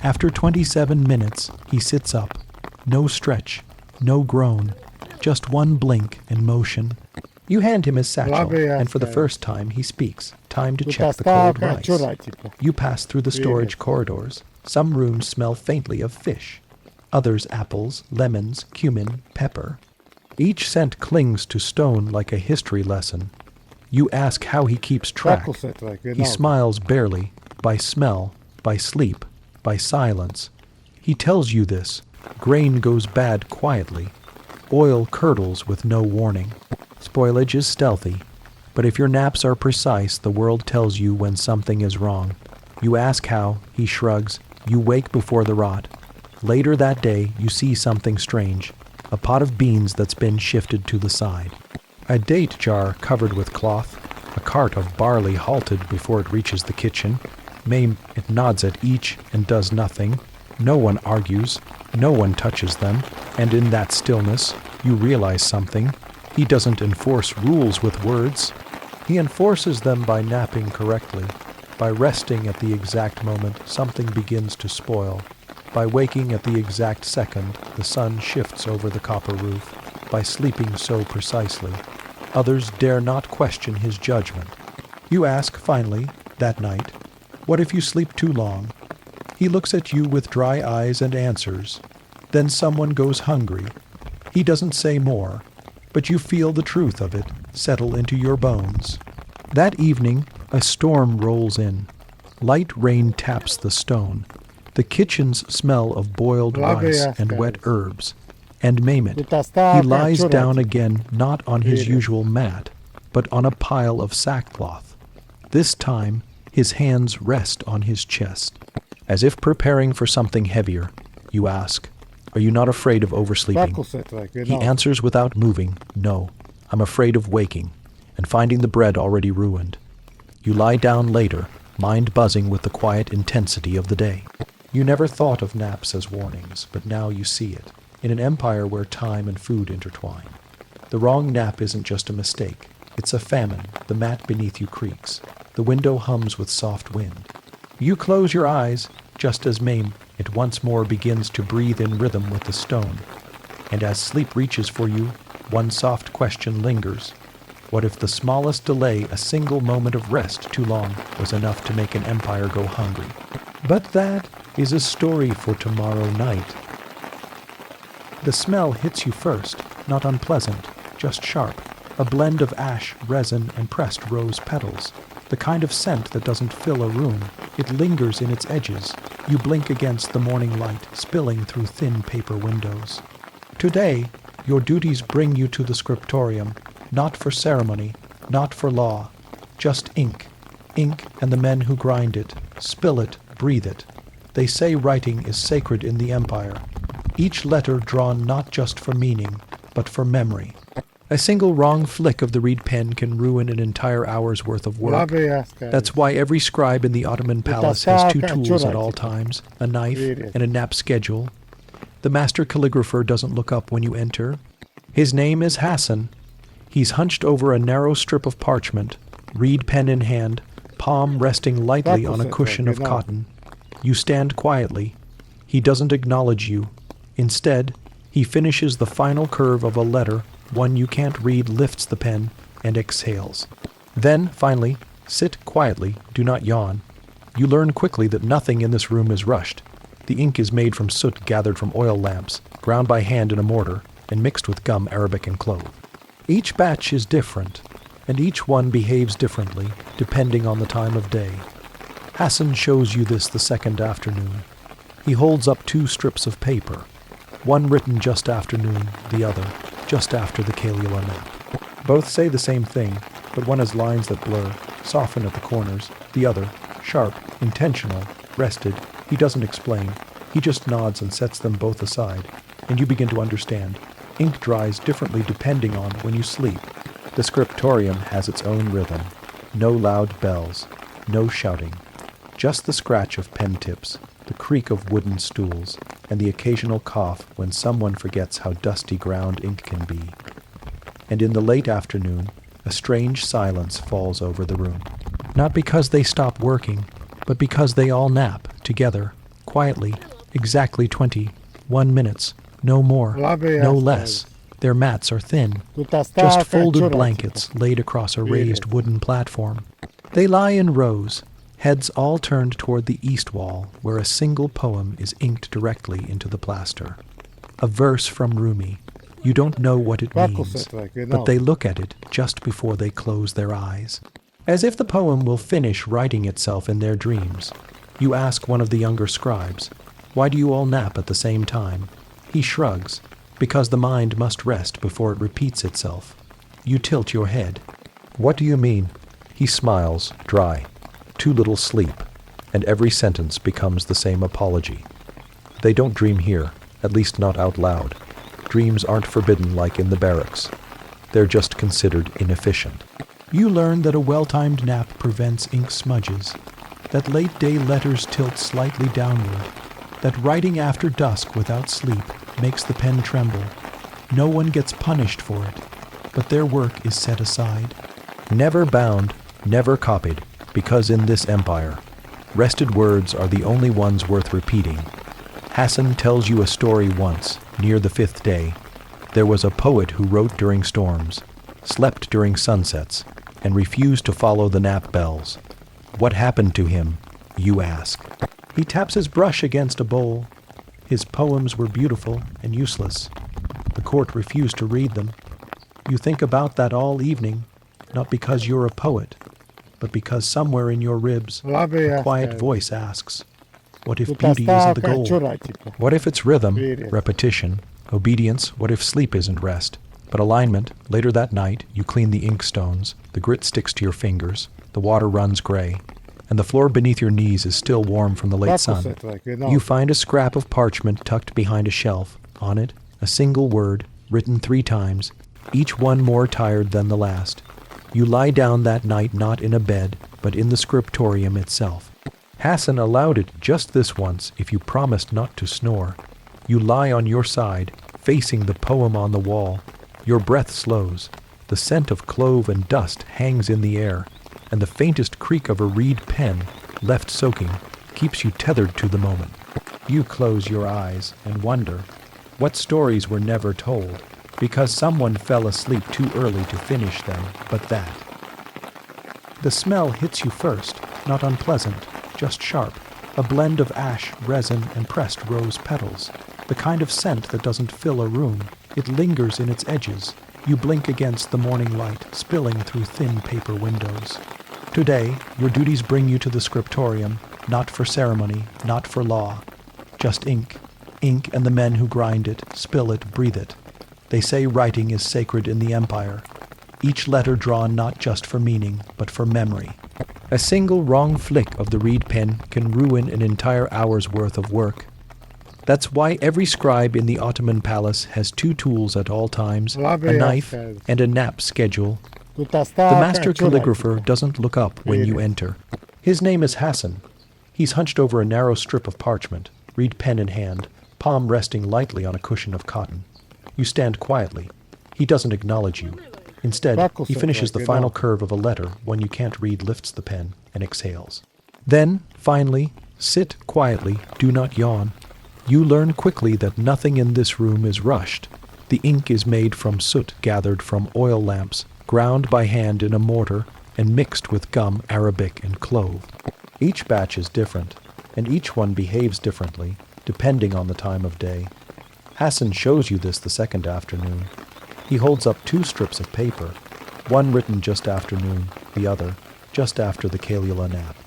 S1: After 27 minutes, he sits up. No stretch, no groan, just one blink and motion. You hand him his satchel, and for the first time he speaks. Time to check the cold rice. You pass through the storage corridors. Some rooms smell faintly of fish. Others apples, lemons, cumin, pepper. Each scent clings to stone like a history lesson. You ask how he keeps track. He smiles barely, by smell, by sleep, by silence. He tells you this. Grain goes bad quietly. Oil curdles with no warning. Spoilage is stealthy. But if your naps are precise, the world tells you when something is wrong. You ask how, he shrugs. You wake before the rot. Later that day, you see something strange. A pot of beans that's been shifted to the side. A date jar covered with cloth. A cart of barley halted before it reaches the kitchen. It nods at each and does nothing. No one argues. No one touches them. And in that stillness, you realize something. He doesn't enforce rules with words. He enforces them by napping correctly. By resting at the exact moment, something begins to spoil. By waking at the exact second, the sun shifts over the copper roof. By sleeping so precisely, others dare not question his judgment. You ask, finally, that night, what if you sleep too long? He looks at you with dry eyes and answers. Then someone goes hungry. He doesn't say more, but you feel the truth of it settle into your bones. That evening, a storm rolls in. Light rain taps the stone. The kitchens smell of boiled rice and wet herbs. And Mehmet, he lies down again not on his usual mat, but on a pile of sackcloth. This time, his hands rest on his chest. As if preparing for something heavier, you ask, are you not afraid of oversleeping? He answers without moving, no, I'm afraid of waking, and finding the bread already ruined. You lie down later, mind buzzing with the quiet intensity of the day. You never thought of naps as warnings, but now you see it, in an empire where time and food intertwine. The wrong nap isn't just a mistake. It's a famine. The mat beneath you creaks. The window hums with soft wind. You close your eyes, just as it once more begins to breathe in rhythm with the stone. And as sleep reaches for you, one soft question lingers. What if the smallest delay, a single moment of rest too long, was enough to make an empire go hungry? But that is a story for tomorrow night. The smell hits you first, not unpleasant. just sharp. A blend of ash, resin, and pressed rose petals. The kind of scent that doesn't fill a room. It lingers in its edges. You blink against the morning light, spilling through thin paper windows. Today, your duties bring you to the scriptorium, not for ceremony, not for law, just ink. Ink and the men who grind it, spill it, breathe it. They say writing is sacred in the empire. Each letter drawn not just for meaning, but for memory. A single wrong flick of the reed pen can ruin an entire hour's worth of work. That's why every scribe in the Ottoman palace has two tools at all times, a knife and a nap schedule. The master calligrapher doesn't look up when you enter. His name is Hassan. He's hunched over a narrow strip of parchment, reed pen in hand, palm resting lightly on a cushion of cotton. You stand quietly. He doesn't acknowledge you. Instead, he finishes the final curve of a letter. One you can't read lifts the pen and exhales. Then, finally, sit quietly, do not yawn. You learn quickly that nothing in this room is rushed. The ink is made from soot gathered from oil lamps, ground by hand in a mortar, and mixed with gum, Arabic, and clove. Each batch is different, and each one behaves differently, depending on the time of day. Hassan shows you this the second afternoon. He holds up two strips of paper, one written just after noon, the other just after the Kalila nap. Both say the same thing, but one has lines that blur, soften at the corners, the other, sharp, intentional, rested. He doesn't explain. He just nods and sets them both aside, and you begin to understand. Ink dries differently depending on when you sleep. The scriptorium has its own rhythm. No loud bells, no shouting. Just the scratch of pen tips, the creak of wooden stools, and the occasional cough when someone forgets how dusty ground ink can be. And in the late afternoon, a strange silence falls over the room. Not because they stop working, but because they all nap, together, quietly, exactly 21 minutes, no more, no less. Their mats are thin, just folded blankets laid across a raised wooden platform. They lie in rows, heads all turned toward the east wall, where a single poem is inked directly into the plaster. A verse from Rumi. You don't know what it means, but they look at it just before they close their eyes. As if the poem will finish writing itself in their dreams. You ask one of the younger scribes, "Why do you all nap at the same time?" He shrugs, "Because the mind must rest before it repeats itself." You tilt your head. "What do you mean?" He smiles, dry. "Too little sleep," and every sentence becomes the same apology. They don't dream here, at least not out loud. Dreams aren't forbidden like in the barracks. They're just considered inefficient. You learn that a well-timed nap prevents ink smudges, that late-day letters tilt slightly downward, that writing after dusk without sleep makes the pen tremble. No one gets punished for it, but their work is set aside. Never bound, never copied, because in this empire, rested words are the only ones worth repeating. Hassan tells you a story once, near the 5th day. There was a poet who wrote during storms, slept during sunsets, and refused to follow the nap bells. What happened to him, you ask? He taps his brush against a bowl. His poems were beautiful and useless. The court refused to read them. You think about that all evening, not because you're a poet, but because somewhere in your ribs, a quiet voice asks, what if beauty isn't the goal? What if it's rhythm, repetition, obedience? What if sleep isn't rest? But alignment, later that night, you clean the inkstones, the grit sticks to your fingers, the water runs gray, and the floor beneath your knees is still warm from the late sun. You find a scrap of parchment tucked behind a shelf. On it, a single word, written 3 times, each one more tired than the last. You lie down that night not in a bed, but in the scriptorium itself. Hassan allowed it just this once if you promised not to snore. You lie on your side, facing the poem on the wall. Your breath slows. The scent of clove and dust hangs in the air, and the faintest creak of a reed pen, left soaking, keeps you tethered to the moment. You close your eyes and wonder what stories were never told, because someone fell asleep too early to finish them, but that. The smell hits you first, not unpleasant, just sharp, a blend of ash, resin, and pressed rose petals, the kind of scent that doesn't fill a room. It lingers in its edges. You blink against the morning light spilling through thin paper windows. Today, your duties bring you to the scriptorium, not for ceremony, not for law. Just ink. Ink and the men who grind it, spill it, breathe it. They say writing is sacred in the empire. Each letter drawn not just for meaning, but for memory. A single wrong flick of the reed pen can ruin an entire hour's worth of work. That's why every scribe in the Ottoman palace has two tools at all times, a knife and a nap schedule. The master calligrapher doesn't look up when you enter. His name is Hassan. He's hunched over a narrow strip of parchment, reed pen in hand, palm resting lightly on a cushion of cotton. You stand quietly. He doesn't acknowledge you. Instead, he finishes the final curve of a letter. One you can't read lifts the pen and exhales. Then, finally, sit quietly, do not yawn. You learn quickly that nothing in this room is rushed. The ink is made from soot gathered from oil lamps, ground by hand in a mortar, and mixed with gum, arabic, and clove. Each batch is different, and each one behaves differently, depending on the time of day. Hassan shows you this the second afternoon. He holds up two strips of paper, one written just after noon, the other just after the Kalila nap.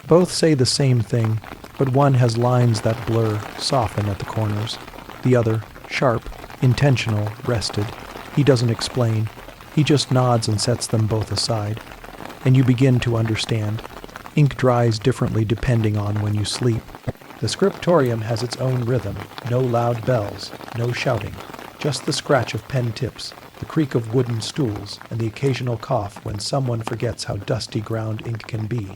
S1: Both say the same thing, but one has lines that blur, soften at the corners. The other, sharp, intentional, rested. He doesn't explain. He just nods and sets them both aside. And you begin to understand. Ink dries differently depending on when you sleep. The scriptorium has its own rhythm. No loud bells, no shouting. Just the scratch of pen tips, the creak of wooden stools, and the occasional cough when someone forgets how dusty ground ink can be.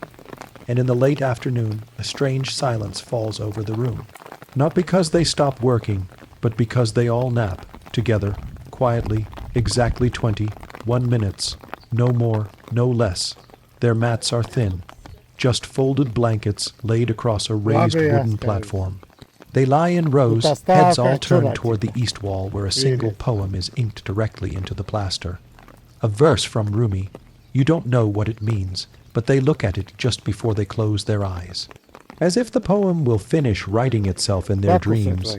S1: And in the late afternoon, a strange silence falls over the room. Not because they stop working, but because they all nap, together, quietly, exactly 21 minutes, no more, no less. Their mats are thin, just folded blankets laid across a raised wooden platform. They lie in rows, heads all turned toward the east wall where a single poem is inked directly into the plaster. A verse from Rumi. You don't know what it means, but they look at it just before they close their eyes. As if the poem will finish writing itself in their dreams,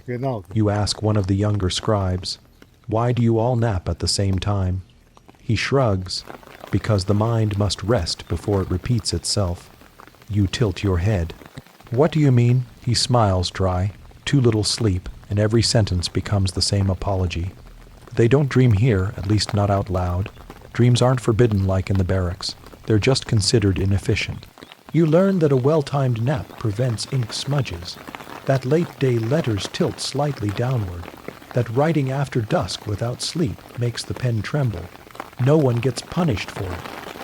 S1: you ask one of the younger scribes, "Why do you all nap at the same time?" He shrugs, "Because the mind must rest before it repeats itself." You tilt your head. "What do you mean?" He smiles dry. Too little sleep, and every sentence becomes the same apology. They don't dream here, at least not out loud. Dreams aren't forbidden like in the barracks. They're just considered inefficient. You learn that a well-timed nap prevents ink smudges, that late-day letters tilt slightly downward, that writing after dusk without sleep makes the pen tremble. No one gets punished for it,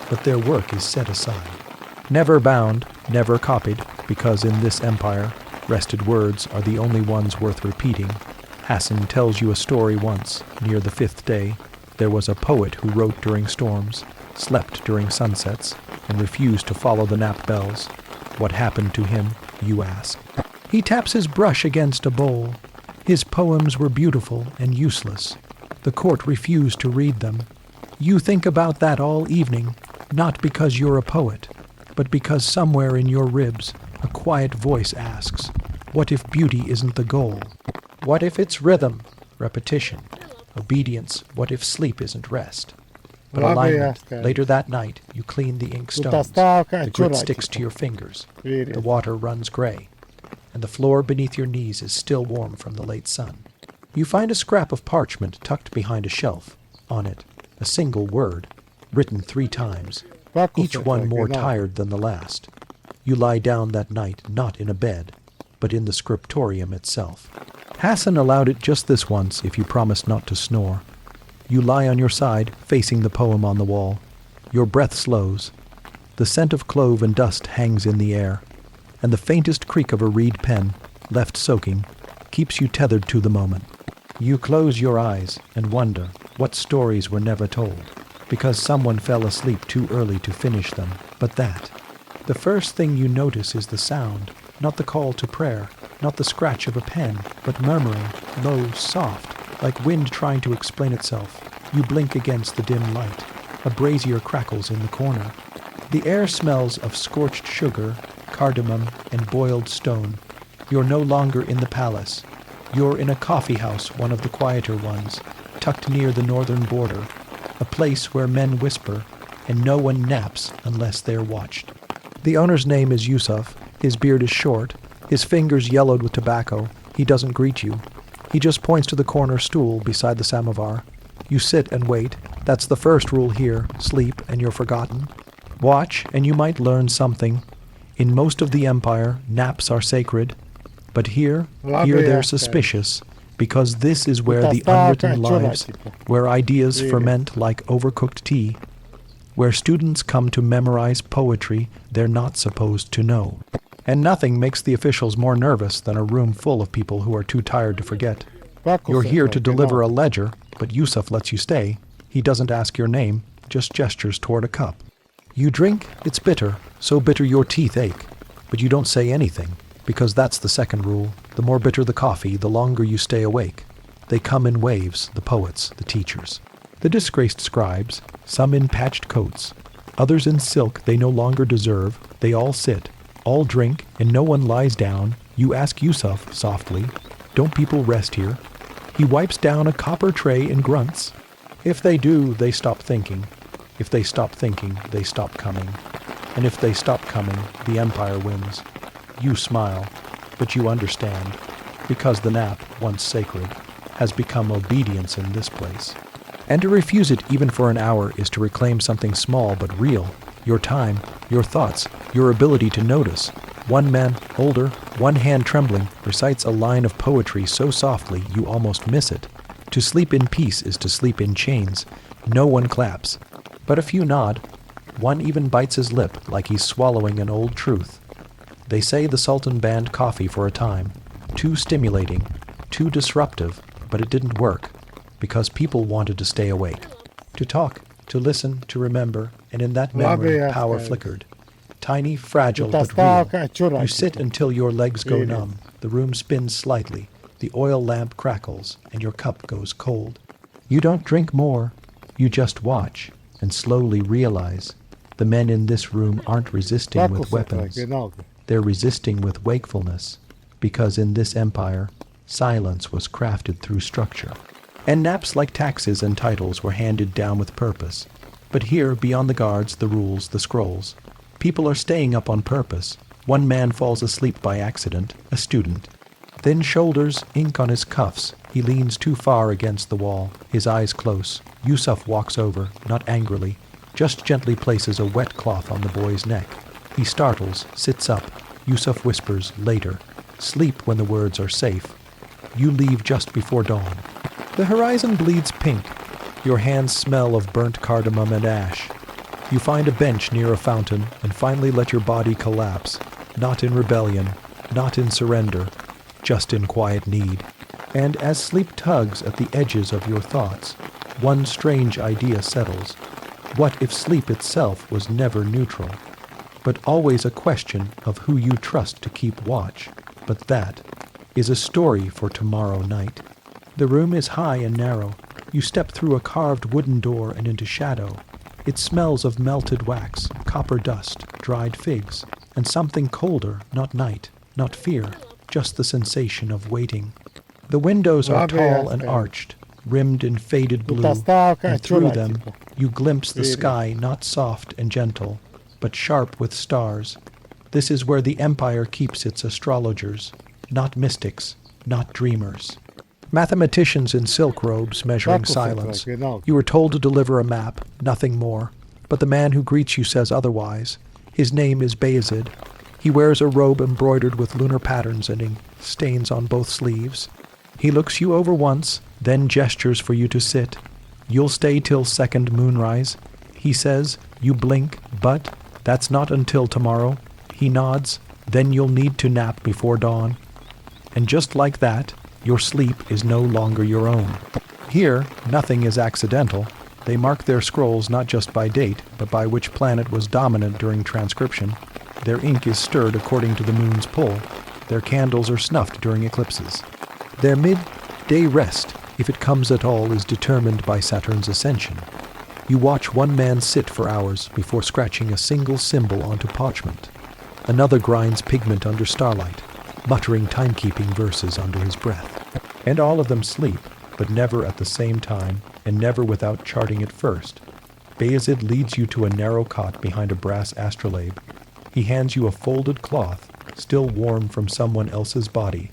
S1: but their work is set aside. Never bound, never copied, because in this empire, rested words are the only ones worth repeating. Hassan tells you a story once, near the 5th day. There was a poet who wrote during storms, slept during sunsets, and refused to follow the nap bells. What happened to him, you ask. He taps his brush against a bowl. His poems were beautiful and useless. The court refused to read them. You think about that all evening, not because you're a poet, but because somewhere in your ribs, a quiet voice asks, what if beauty isn't the goal? What if it's rhythm, repetition, obedience? What if sleep isn't rest? But alignment. Later that night, you clean the ink stones. The grit sticks to your fingers. The water runs gray. And the floor beneath your knees is still warm from the late sun. You find a scrap of parchment tucked behind a shelf. On it, a single word, written 3 times, each one more tired than the last. You lie down that night not in a bed, but in the scriptorium itself. Hassan allowed it just this once if you promise not to snore. You lie on your side, facing the poem on the wall. Your breath slows. The scent of clove and dust hangs in the air, and the faintest creak of a reed pen, left soaking, keeps you tethered to the moment. You close your eyes and wonder what stories were never told, because someone fell asleep too early to finish them. But that. The first thing you notice is the sound, not the call to prayer, not the scratch of a pen, but murmuring, low, soft, like wind trying to explain itself. You blink against the dim light. A brazier crackles in the corner. The air smells of scorched sugar, cardamom, and boiled stone. You're no longer in the palace. You're in a coffee house, one of the quieter ones, tucked near the northern border, a place where men whisper, and no one naps unless they're watched. The owner's name is Yusuf. His beard is short, his fingers yellowed with tobacco. He doesn't greet you. He just points to the corner stool beside the samovar. You sit and wait. That's the first rule here. Sleep and you're forgotten. Watch and you might learn something. In most of the empire, naps are sacred. But here they're suspicious, because this is where the unwritten lives, where ideas ferment like overcooked tea, where students come to memorize poetry they're not supposed to know. And nothing makes the officials more nervous than a room full of people who are too tired to forget. You're here to deliver a ledger, but Yusuf lets you stay. He doesn't ask your name, just gestures toward a cup. You drink, it's bitter, so bitter your teeth ache. But you don't say anything, because that's the second rule. The more bitter the coffee, the longer you stay awake. They come in waves, the poets, the teachers. The disgraced scribes, some in patched coats, others in silk they no longer deserve. They all sit, all drink, and no one lies down. You ask Yusuf softly, don't people rest here? He wipes down a copper tray and grunts. If they do, they stop thinking. If they stop thinking, they stop coming. And if they stop coming, the empire wins. You smile, but you understand, because the nap, once sacred, has become obedience in this place. And to refuse it even for an hour is to reclaim something small but real, your time, your thoughts, your ability to notice. One man, older, one hand trembling, recites a line of poetry so softly you almost miss it. To sleep in peace is to sleep in chains. No one claps, but a few nod. One even bites his lip like he's swallowing an old truth. They say the Sultan banned coffee for a time. Too stimulating, too disruptive, but it didn't work, because people wanted to stay awake. To talk, to listen, to remember, and in that memory, power flickered. Tiny, fragile, but real. You sit until your legs go numb. The room spins slightly. The oil lamp crackles, and your cup goes cold. You don't drink more. You just watch, and slowly realize the men in this room aren't resisting with weapons. They're resisting with wakefulness, because in this empire, silence was crafted through structure. And naps like taxes and titles were handed down with purpose. But here, beyond the guards, the rules, the scrolls, people are staying up on purpose. One man falls asleep by accident, a student. Thin shoulders, ink on his cuffs. He leans too far against the wall, his eyes close. Yusuf walks over, not angrily, just gently places a wet cloth on the boy's neck. He startles, sits up. Yusuf whispers, later. Sleep when the words are safe. You leave just before dawn. The horizon bleeds pink. Your hands smell of burnt cardamom and ash. You find a bench near a fountain and finally let your body collapse, not in rebellion, not in surrender, just in quiet need. And as sleep tugs at the edges of your thoughts, one strange idea settles. What if sleep itself was never neutral, but always a question of who you trust to keep watch? But that is a story for tomorrow night. The room is high and narrow. You step through a carved wooden door and into shadow. It smells of melted wax, copper dust, dried figs, and something colder, not night, not fear, just the sensation of waiting. The windows are tall and arched, rimmed in faded blue, and through them you glimpse the sky not soft and gentle, but sharp with stars. This is where the empire keeps its astrologers, not mystics, not dreamers. Mathematicians in silk robes measuring silence. You were told to deliver a map, nothing more. But the man who greets you says otherwise. His name is Bayezid. He wears a robe embroidered with lunar patterns and ink stains on both sleeves. He looks you over once, then gestures for you to sit. You'll stay till second moonrise. He says, you blink, but that's not until tomorrow. He nods, then you'll need to nap before dawn. And just like that, your sleep is no longer your own. Here, nothing is accidental. They mark their scrolls not just by date, but by which planet was dominant during transcription. Their ink is stirred according to the moon's pull. Their candles are snuffed during eclipses. Their mid-day rest, if it comes at all, is determined by Saturn's ascension. You watch one man sit for hours before scratching a single symbol onto parchment. Another grinds pigment under starlight, muttering timekeeping verses under his breath. And all of them sleep, but never at the same time, and never without charting it first. Bayezid leads you to a narrow cot behind a brass astrolabe. He hands you a folded cloth, still warm from someone else's body.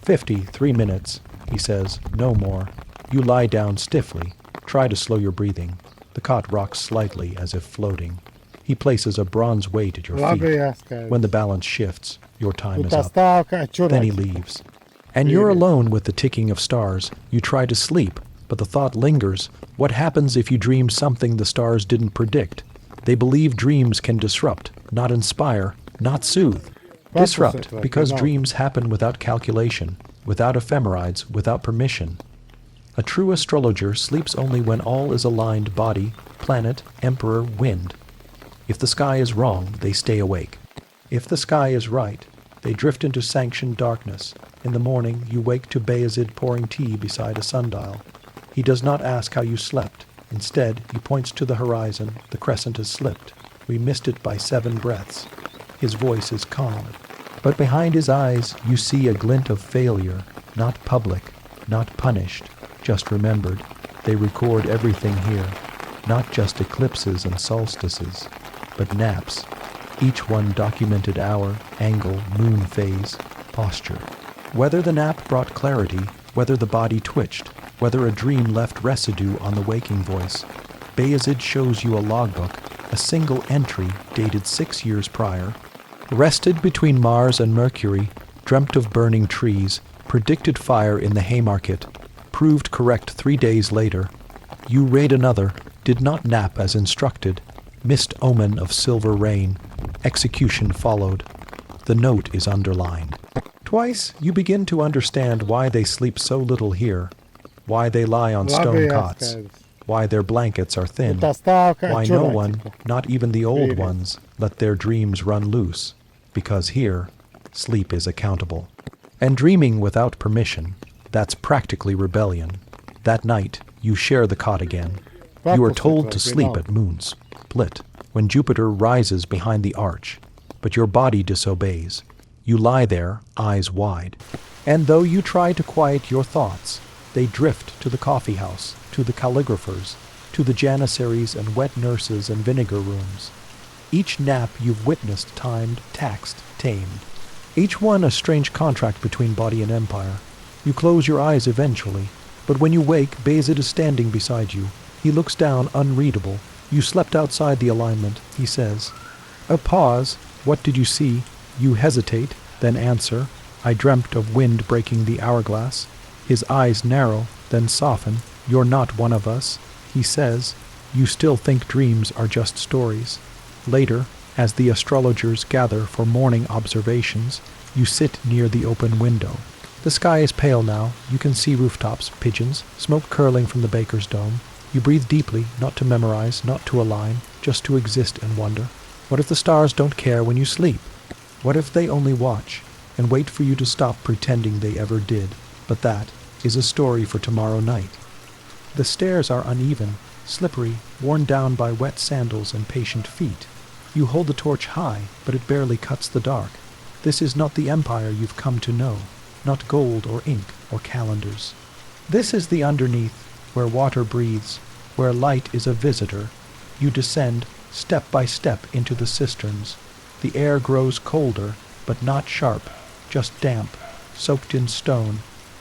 S1: 53 minutes, he says, no more. You lie down stiffly. Try to slow your breathing. The cot rocks slightly as if floating. He places a bronze weight at your feet. When the balance shifts, your time is up. Then he leaves. And you're alone with the ticking of stars. You try to sleep, but the thought lingers. What happens if you dream something the stars didn't predict? They believe dreams can disrupt, not inspire, not soothe. Disrupt, because dreams happen without calculation, without ephemerides, without permission. A true astrologer sleeps only when all is aligned: body, planet, emperor, wind. If the sky is wrong, they stay awake. If the sky is right, they drift into sanctioned darkness. In the morning, you wake to Bayezid pouring tea beside a sundial. He does not ask how you slept. Instead, he points to the horizon. The crescent has slipped. We missed it by 7 breaths. His voice is calm. But behind his eyes, you see a glint of failure, not public, not punished, just remembered. They record everything here, not just eclipses and solstices, but naps, each one documented hour, angle, moon phase, posture. Whether the nap brought clarity, whether the body twitched, whether a dream left residue on the waking voice, Bayezid shows you a logbook, a single entry dated 6 years prior. Rested between Mars and Mercury, dreamt of burning trees, predicted fire in the Haymarket, proved correct 3 days later. You raid another, did not nap as instructed, missed omen of silver rain, execution followed. The note is underlined. Twice you begin to understand why they sleep so little here, why they lie on stone cots, why their blankets are thin, why no one, not even the old ones, let their dreams run loose, because here, sleep is accountable. And dreaming without permission, that's practically rebellion. That night, you share the cot again. You are told to sleep at moon's split, when Jupiter rises behind the arch, but your body disobeys. You lie there, eyes wide. And though you try to quiet your thoughts, they drift to the coffee house, to the calligraphers, to the janissaries and wet nurses and vinegar rooms. Each nap you've witnessed, timed, taxed, tamed. Each one a strange contract between body and empire. You close your eyes eventually, but when you wake, Bayezid is standing beside you. He looks down, unreadable. You slept outside the alignment, he says. A pause. What did you see? You hesitate, then answer. I dreamt of wind breaking the hourglass. His eyes narrow, then soften. You're not one of us, he says. You still think dreams are just stories. Later, as the astrologers gather for morning observations, you sit near the open window. The sky is pale now. You can see rooftops, pigeons, smoke curling from the baker's dome. You breathe deeply, not to memorize, not to align, just to exist and wonder. What if the stars don't care when you sleep? What if they only watch and wait for you to stop pretending they ever did? But that is a story for tomorrow night. The stairs are uneven, slippery, worn down by wet sandals and patient feet. You hold the torch high, but it barely cuts the dark. This is not the empire you've come to know, not gold or ink or calendars. This is the underneath, where water breathes, where light is a visitor. You descend, step by step, into the cisterns. The air grows colder, but not sharp, just damp, soaked in stone.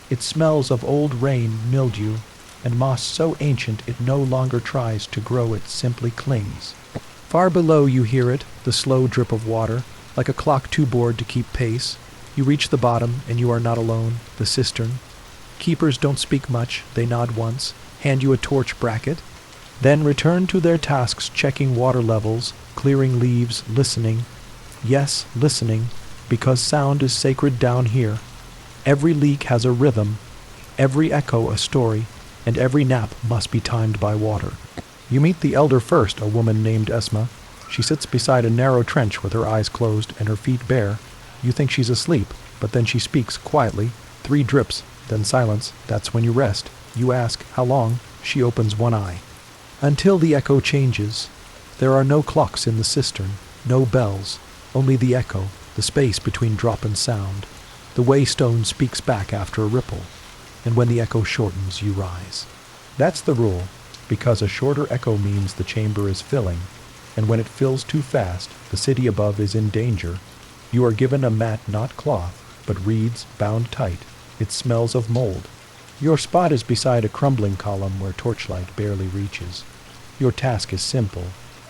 S1: It smells of old rain, mildew, and moss so ancient it no longer tries to grow, it simply clings. Far below you hear it, the slow drip of water, like a clock too bored to keep pace. You reach the bottom, and you are not alone, the cistern. Keepers don't speak much, they nod once, hand you a torch bracket, then return to their tasks, checking water levels, clearing leaves, listening. Yes, listening, because sound is sacred down here. Every leak has a rhythm, every echo a story, and every nap must be timed by water. You meet the elder first, a woman named Esma. She sits beside a narrow trench with her eyes closed and her feet bare. You think she's asleep, but then she speaks quietly. 3 drips, then silence. That's when you rest. You ask, how long? She opens one eye. Until the echo changes. There are no clocks in the cistern, no bells, only the echo, the space between drop and sound. The waystone speaks back after a ripple, and when the echo shortens, you rise. That's the rule, because a shorter echo means the chamber is filling, and when it fills too fast, the city above is in danger. You are given a mat not cloth, but reeds bound tight. It smells of mold. Your spot is beside a crumbling column where torchlight barely reaches. Your task is simple.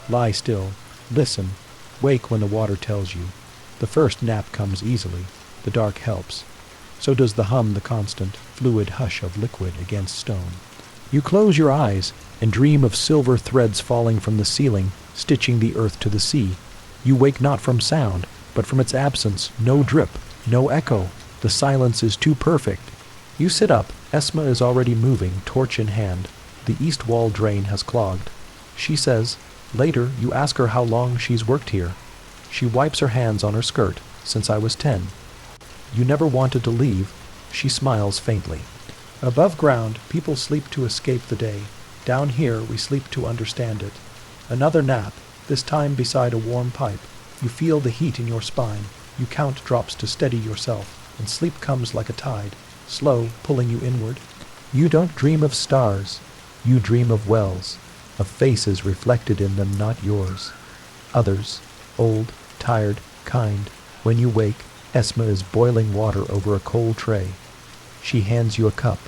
S1: Lie still, listen, wake when the water tells you. The first nap comes easily. The dark helps. So does the hum, the constant, fluid hush of liquid against stone. You close your eyes and dream of silver threads falling from the ceiling, stitching the earth to the sea. You wake not from sound, but from its absence. No drip, no echo. The silence is too perfect. You sit up. Esma is already moving, torch in hand. The east wall drain has clogged. She says, later you ask her how long she's worked here. She wipes her hands on her skirt. Since I was 10. You never wanted to leave. She smiles faintly. Above ground, people sleep to escape the day. Down here, we sleep to understand it. Another nap, this time beside a warm pipe. You feel the heat in your spine. You count drops to steady yourself, and sleep comes like a tide, slow, pulling you inward. You don't dream of stars. You dream of wells, of faces reflected in them not yours. Others, old, tired, kind. When you wake, Esma is boiling water over a coal tray. She hands you a cup.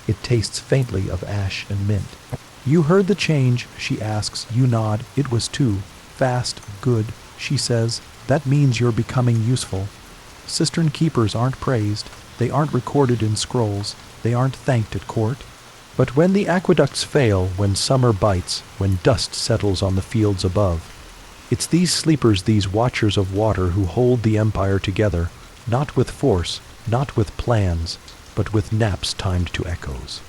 S1: It tastes faintly of ash and mint. You heard the change, she asks. You nod. It was too fast, good, she says. That means you're becoming useful. Cistern keepers aren't praised. They aren't recorded in scrolls. They aren't thanked at court. But when the aqueducts fail, when summer bites, when dust settles on the fields above, it's these sleepers, these watchers of water who hold the empire together, not with force, not with plans, but with naps timed to echoes.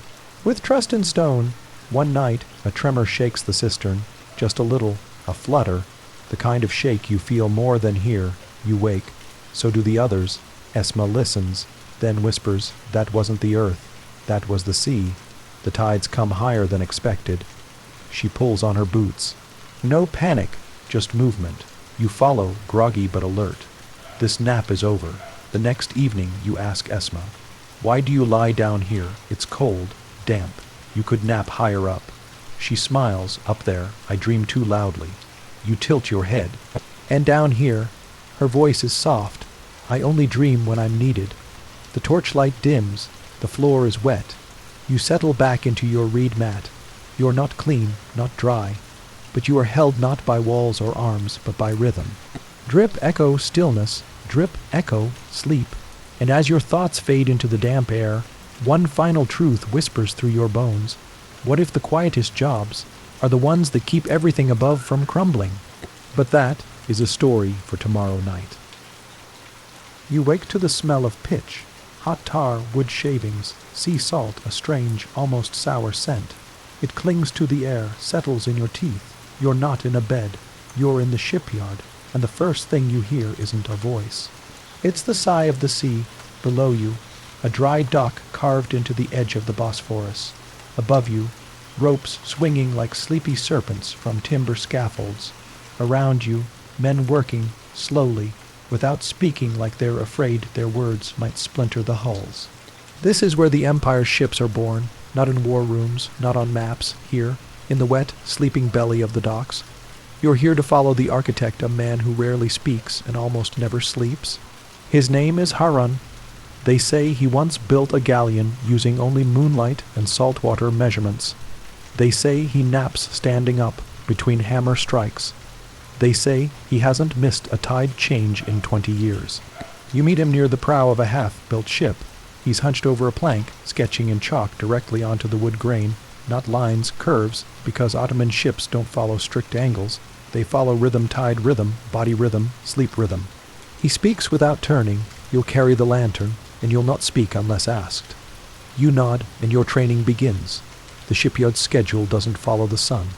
S1: With trust in stone, one night a tremor shakes the cistern, just a little, a flutter, the kind of shake you feel more than hear. You wake. So do the others. Esma listens, then whispers, that wasn't the earth, that was the sea. The tides come higher than expected. She pulls on her boots. No panic, just movement. You follow, groggy but alert. This nap is over. The next evening you ask Esma, why do you lie down here? It's cold, damp. You could nap higher up. She smiles. Up there, I dream too loudly. You tilt your head. And down here, her voice is soft. I only dream when I'm needed. The torchlight dims. The floor is wet. You settle back into your reed mat. You're not clean, not dry, but you are held not by walls or arms, but by rhythm. Drip, echo, stillness. Drip, echo, sleep. And as your thoughts fade into the damp air, one final truth whispers through your bones. What if the quietest jobs are the ones that keep everything above from crumbling? But that is a story for tomorrow night. You wake to the smell of pitch, hot tar, wood shavings, sea salt, a strange, almost sour scent. It clings to the air, settles in your teeth. You're not in a bed. You're in the shipyard, and the first thing you hear isn't a voice. It's the sigh of the sea. Below you, a dry dock carved into the edge of the Bosphorus. Above you, ropes swinging like sleepy serpents from timber scaffolds. Around you, men working, slowly, without speaking, like they're afraid their words might splinter the hulls. This is where the Empire's ships are born, not in war rooms, not on maps, here, in the wet, sleeping belly of the docks. You're here to follow the architect, a man who rarely speaks and almost never sleeps. His name is Harun. They say he once built a galleon using only moonlight and saltwater measurements. They say he naps standing up between hammer strikes. They say he hasn't missed a tide change in 20 years. You meet him near the prow of a half-built ship. He's hunched over a plank, sketching in chalk directly onto the wood grain, not lines, curves, because Ottoman ships don't follow strict angles. They follow rhythm, tide rhythm, body rhythm, sleep rhythm. He speaks without turning. You'll carry the lantern, and you'll not speak unless asked. You nod, and your training begins. The shipyard's schedule doesn't follow the sun.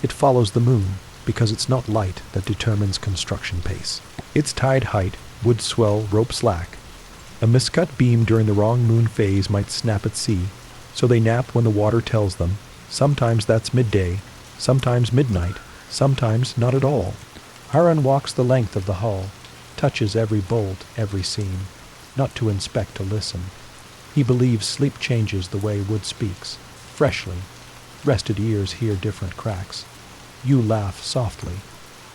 S1: It follows the moon, because it's not light that determines construction pace. It's tide height, wood swell, rope slack. A miscut beam during the wrong moon phase might snap at sea, so they nap when the water tells them. Sometimes that's midday, sometimes midnight, sometimes not at all. Harun walks the length of the hull, touches every bolt, every seam, not to inspect, to listen. He believes sleep changes the way wood speaks. freshly. Rested ears hear different cracks. You laugh softly.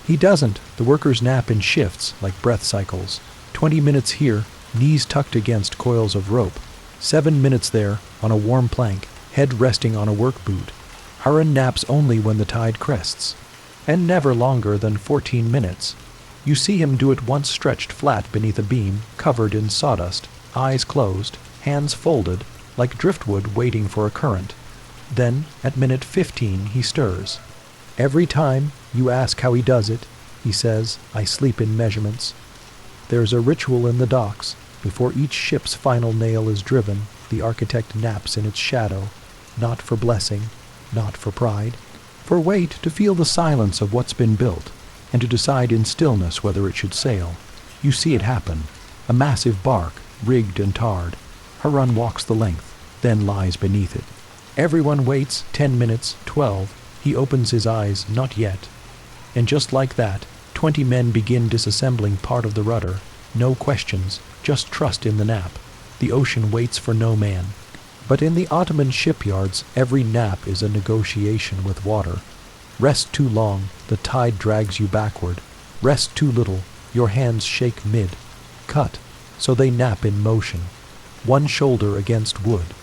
S1: He doesn't. The workers nap in shifts like breath cycles. 20 minutes here, knees tucked against coils of rope. 7 minutes there, on a warm plank, head resting on a work boot. Haran naps only when the tide crests, and never longer than 14 minutes. You see him do it once stretched flat beneath a beam, covered in sawdust, eyes closed, hands folded, like driftwood waiting for a current. Then, at minute 15, he stirs. Every time you ask how he does it, he says, "I sleep in measurements." There's a ritual in the docks. Before each ship's final nail is driven, the architect naps in its shadow, not for blessing, not for pride, for wait to feel the silence of what's been built, and to decide in stillness whether it should sail. You see it happen. A massive bark, rigged and tarred. Haran walks the length, then lies beneath it. Everyone waits 10 minutes, 12. He opens his eyes, not yet. And just like that, 20 men begin disassembling part of the rudder. No questions, just trust in the nap. The ocean waits for no man. But in the Ottoman shipyards, every nap is a negotiation with water. Rest too long, the tide drags you backward. Rest too little, your hands shake mid. Cut, so they nap in motion. One shoulder against wood.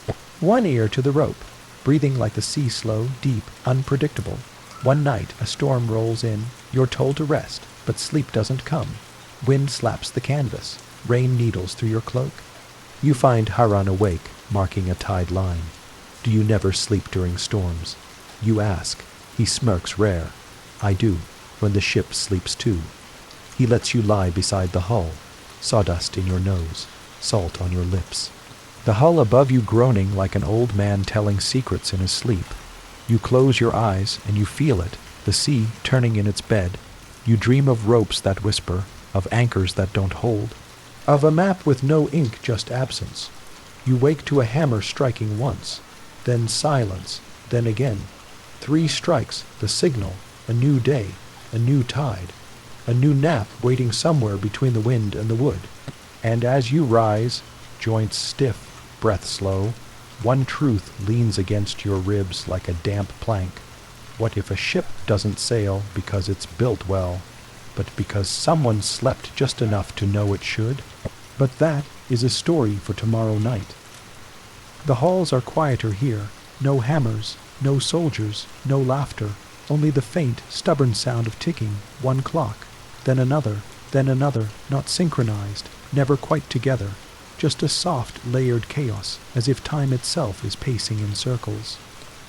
S1: One ear to the rope, breathing like the sea slow, deep, unpredictable. One night a storm rolls in, you're told to rest, but sleep doesn't come. Wind slaps the canvas, rain needles through your cloak. You find Haran awake, marking a tide line. Do you never sleep during storms? You ask. He smirks rare. I do, when the ship sleeps too. He lets you lie beside the hull, sawdust in your nose, salt on your lips. The hull above you groaning like an old man telling secrets in his sleep. You close your eyes and you feel it, the sea turning in its bed. You dream of ropes that whisper, of anchors that don't hold, of a map with no ink, just absence. You wake to a hammer striking once, then silence, then again. 3 strikes, the signal, a new day, a new tide, a new nap waiting somewhere between the wind and the wood. And as you rise, joints stiff, breath slow, one truth leans against your ribs like a damp plank. What if a ship doesn't sail because it's built well, but because someone slept just enough to know it should? But that is a story for tomorrow night. The halls are quieter here. No hammers, no soldiers, no laughter, only the faint, stubborn sound of ticking, one clock, then another, not synchronized, never quite together, just a soft, layered chaos, as if time itself is pacing in circles.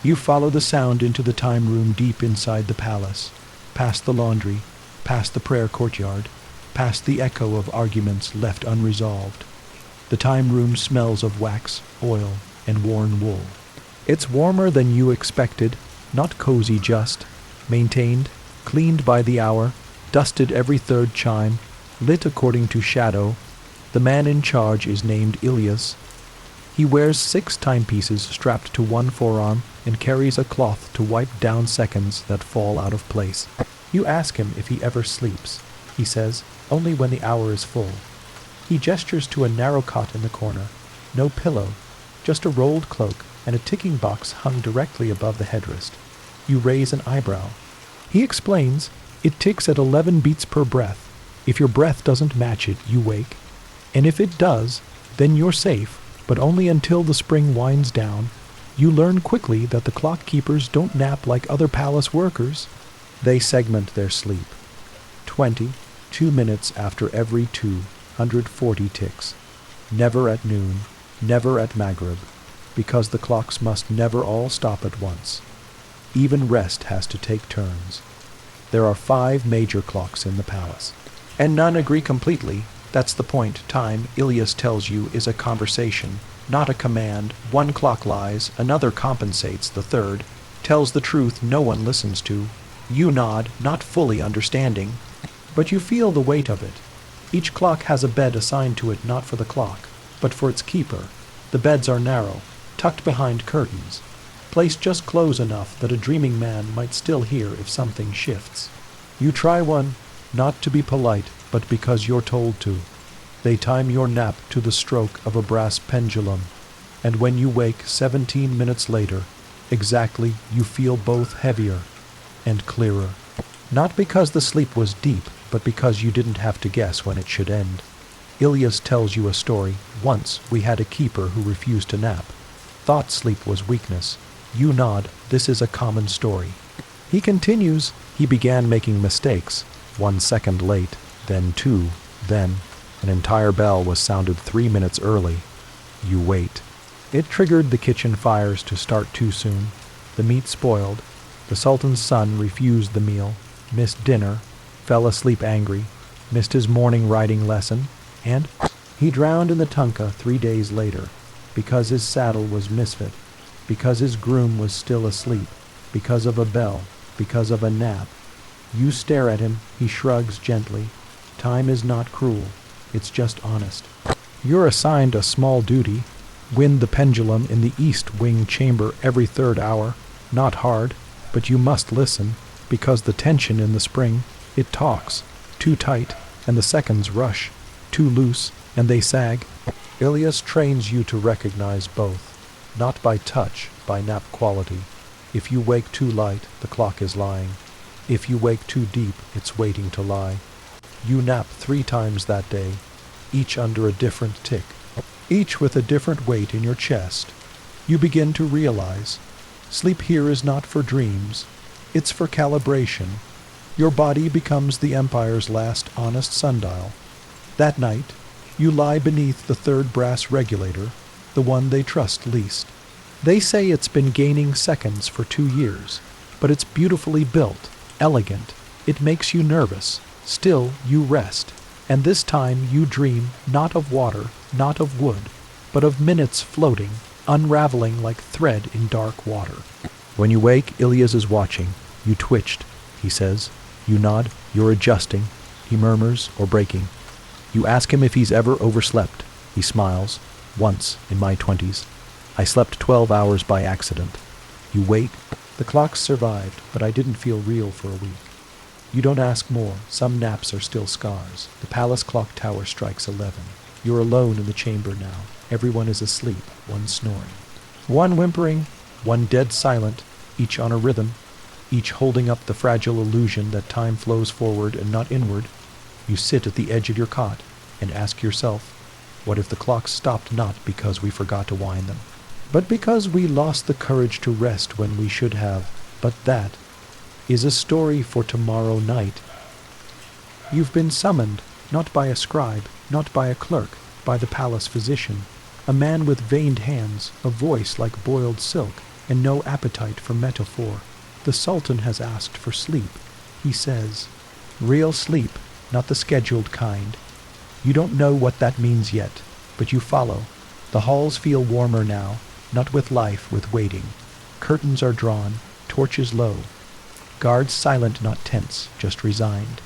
S1: You follow the sound into the time room deep inside the palace, past the laundry, past the prayer courtyard, past the echo of arguments left unresolved. The time room smells of wax, oil, and worn wool. It's warmer than you expected, not cozy just, maintained, cleaned by the hour, dusted every third chime, lit according to shadow. The man in charge is named Ilyas. He wears 6 timepieces strapped to one forearm and carries a cloth to wipe down seconds that fall out of place. You ask him if he ever sleeps. He says, only when the hour is full. He gestures to a narrow cot in the corner. No pillow, just a rolled cloak and a ticking box hung directly above the headrest. You raise an eyebrow. He explains, it ticks at 11 beats per breath. If your breath doesn't match it, you wake. And if it does, then you're safe, but only until the spring winds down. You learn quickly that the clock keepers don't nap like other palace workers. They segment their sleep. 2 minutes after every 240 ticks. Never at noon, never at Maghrib, because the clocks must never all stop at once. Even rest has to take turns. There are 5 major clocks in the palace, and none agree completely. That's the point. Time, Ilyas tells you, is a conversation, not a command. One clock lies, another compensates, the third tells the truth no one listens to. You nod, not fully understanding, but you feel the weight of it. Each clock has a bed assigned to it, not for the clock, but for its keeper. The beds are narrow, tucked behind curtains, placed just close enough that a dreaming man might still hear if something shifts. You try one, not to be polite, but because you're told to. They time your nap to the stroke of a brass pendulum, and when you wake 17 minutes later, Exactly, you feel both heavier and clearer. Not because the sleep was deep, but because you didn't have to guess when it should end. Ilias tells you a story. Once we had a keeper who refused to nap. Thought sleep was weakness. You nod, this is a common story. He continues, he began making mistakes. 1 second late, then 2, then an entire bell was sounded 3 minutes early. You wait. It triggered the kitchen fires to start too soon. The meat spoiled. The Sultan's son refused the meal, missed dinner, fell asleep angry, missed his morning riding lesson, and he drowned in the Tunka 3 days later, because his saddle was misfit, because his groom was still asleep, because of a bell, because of a nap. You stare at him, he shrugs gently. Time is not cruel, it's just honest. You're assigned a small duty. Wind the pendulum in the east wing chamber every 3rd hour. Not hard, but you must listen, because the tension in the spring, it talks. Too tight, and the seconds rush. Too loose, and they sag. Ilias trains you to recognize both, not by touch, by nap quality. If you wake too light, the clock is lying. If you wake too deep, it's waiting to lie. You nap 3 times that day, each under a different tick, each with a different weight in your chest. You begin to realize, sleep here is not for dreams, it's for calibration. Your body becomes the Empire's last honest sundial. That night, you lie beneath the 3rd brass regulator, the one they trust least. They say it's been gaining seconds for 2 years, but it's beautifully built, elegant. It makes you nervous. Still, you rest. And this time you dream not of water, not of wood, but of minutes floating, unraveling like thread in dark water. When you wake, Ilias is watching. You twitched, he says. You nod, you're adjusting. He murmurs, or breaking. You ask him if he's ever overslept. He smiles. Once, in my 20s. I slept 12 hours by accident. You wait. The clocks survived, but I didn't feel real for a week. You don't ask more. Some naps are still scars. The palace clock tower strikes 11. You're alone in the chamber now. Everyone is asleep, one snoring. One whimpering, one dead silent, each on a rhythm, each holding up the fragile illusion that time flows forward and not inward. You sit at the edge of your cot and ask yourself, what if the clocks stopped not because we forgot to wind them, but because we lost the courage to rest when we should have? But that is a story for tomorrow night. You've been summoned, not by a scribe, not by a clerk, by the palace physician, a man with veined hands, a voice like boiled silk, and no appetite for metaphor. The Sultan has asked for sleep. He says, real sleep, not the scheduled kind. You don't know what that means yet, but you follow. The halls feel warmer now, not with life, with waiting. Curtains are drawn, torches low. Guards silent, not tense, just resigned.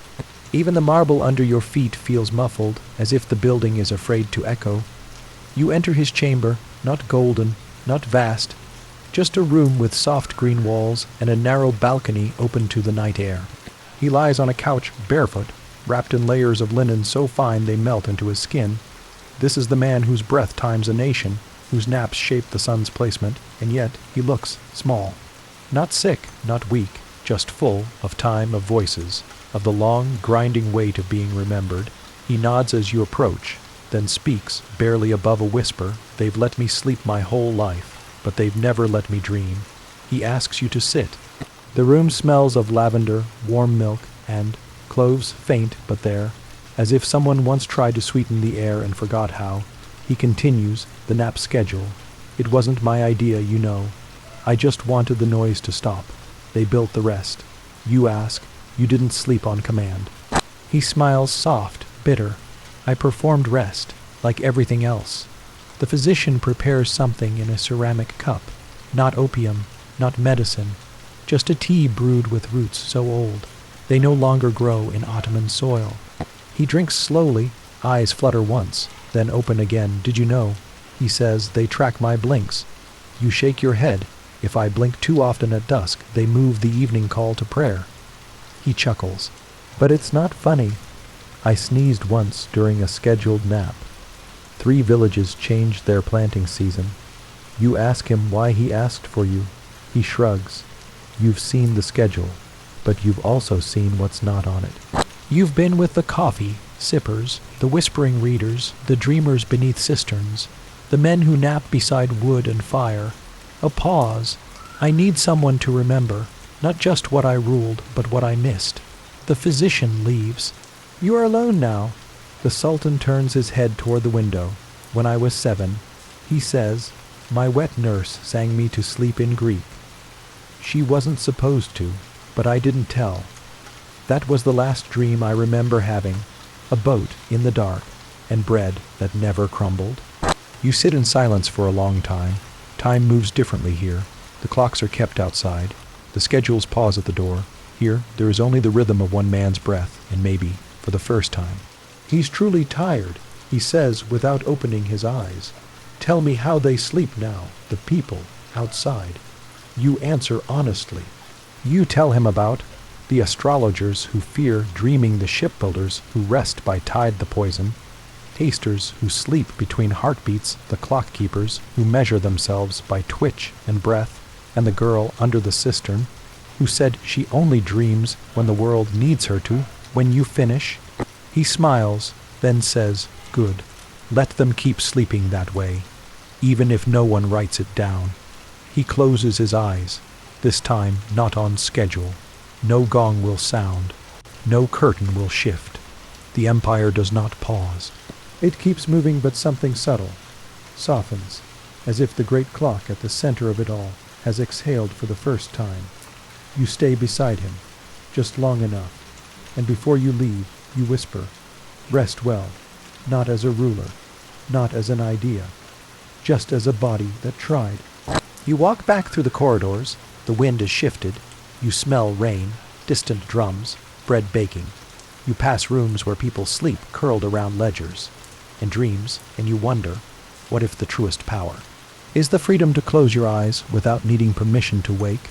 S1: Even the marble under your feet feels muffled, as if the building is afraid to echo. You enter his chamber, not golden, not vast, just a room with soft green walls and a narrow balcony open to the night air. He lies on a couch barefoot, wrapped in layers of linen so fine they melt into his skin. This is the man whose breath times a nation, whose naps shape the sun's placement, and yet he looks small. Not sick, not weak, just full of time, of voices, of the long, grinding weight of being remembered. He nods as you approach, then speaks, barely above a whisper. They've let me sleep my whole life, but they've never let me dream. He asks you to sit. The room smells of lavender, warm milk, and cloves, faint but there, as if someone once tried to sweeten the air and forgot how. He continues, the nap schedule. It wasn't my idea, you know. I just wanted the noise to stop. They built the rest. You ask, you didn't sleep on command. He smiles soft, bitter. I performed rest, like everything else. The physician prepares something in a ceramic cup. Not opium, not medicine, just a tea brewed with roots so old they no longer grow in Ottoman soil. He drinks slowly, eyes flutter once, then open again. Did you know? He says, they track my blinks. You shake your head. If I blink too often at dusk, they move the evening call to prayer. He chuckles. But it's not funny. I sneezed once during a scheduled nap. 3 villages changed their planting season. You ask him why he asked for you. He shrugs. You've seen the schedule, but you've also seen what's not on it. You've been with the coffee sippers, the whispering readers, the dreamers beneath cisterns, the men who nap beside wood and fire. A pause. I need someone to remember, not just what I ruled, but what I missed. The physician leaves. You are alone now. The Sultan turns his head toward the window. When I was 7, he says, my wet nurse sang me to sleep in Greek. She wasn't supposed to, but I didn't tell. That was the last dream I remember having. A boat in the dark, and bread that never crumbled. You sit in silence for a long time. Time moves differently here. The clocks are kept outside. The schedules pause at the door. Here, there is only the rhythm of one man's breath, and maybe, for the first time. He's truly tired, he says without opening his eyes. Tell me how they sleep now, the people outside. You answer honestly. You tell him about the astrologers who fear dreaming, the shipbuilders who rest by tide the poison, tasters who sleep between heartbeats, the clock keepers who measure themselves by twitch and breath, and the girl under the cistern who said she only dreams when the world needs her to. When you finish, he smiles, then says, good. Let them keep sleeping that way, even if no one writes it down. He closes his eyes, this time not on schedule. No gong will sound. No curtain will shift. The empire does not pause. It keeps moving, but something subtle softens, as if the great clock at the center of it all has exhaled for the first time. You stay beside him, just long enough, and before you leave, you whisper, rest well, not as a ruler, not as an idea, just as a body that tried. You walk back through the corridors. The wind has shifted. You smell rain, distant drums, bread baking. You pass rooms where people sleep curled around ledgers, and dreams, and you wonder, what if the truest power is the freedom to close your eyes without needing permission to wake?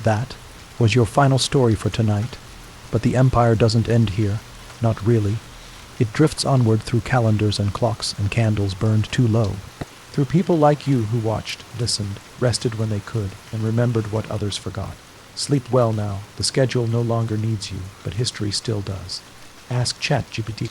S1: That was your final story for tonight. But the empire doesn't end here, not really. It drifts onward through calendars and clocks and candles burned too low. Through people like you who watched, listened, rested when they could, and remembered what others forgot. Sleep well now. The schedule no longer needs you, but history still does. Ask ChatGPT.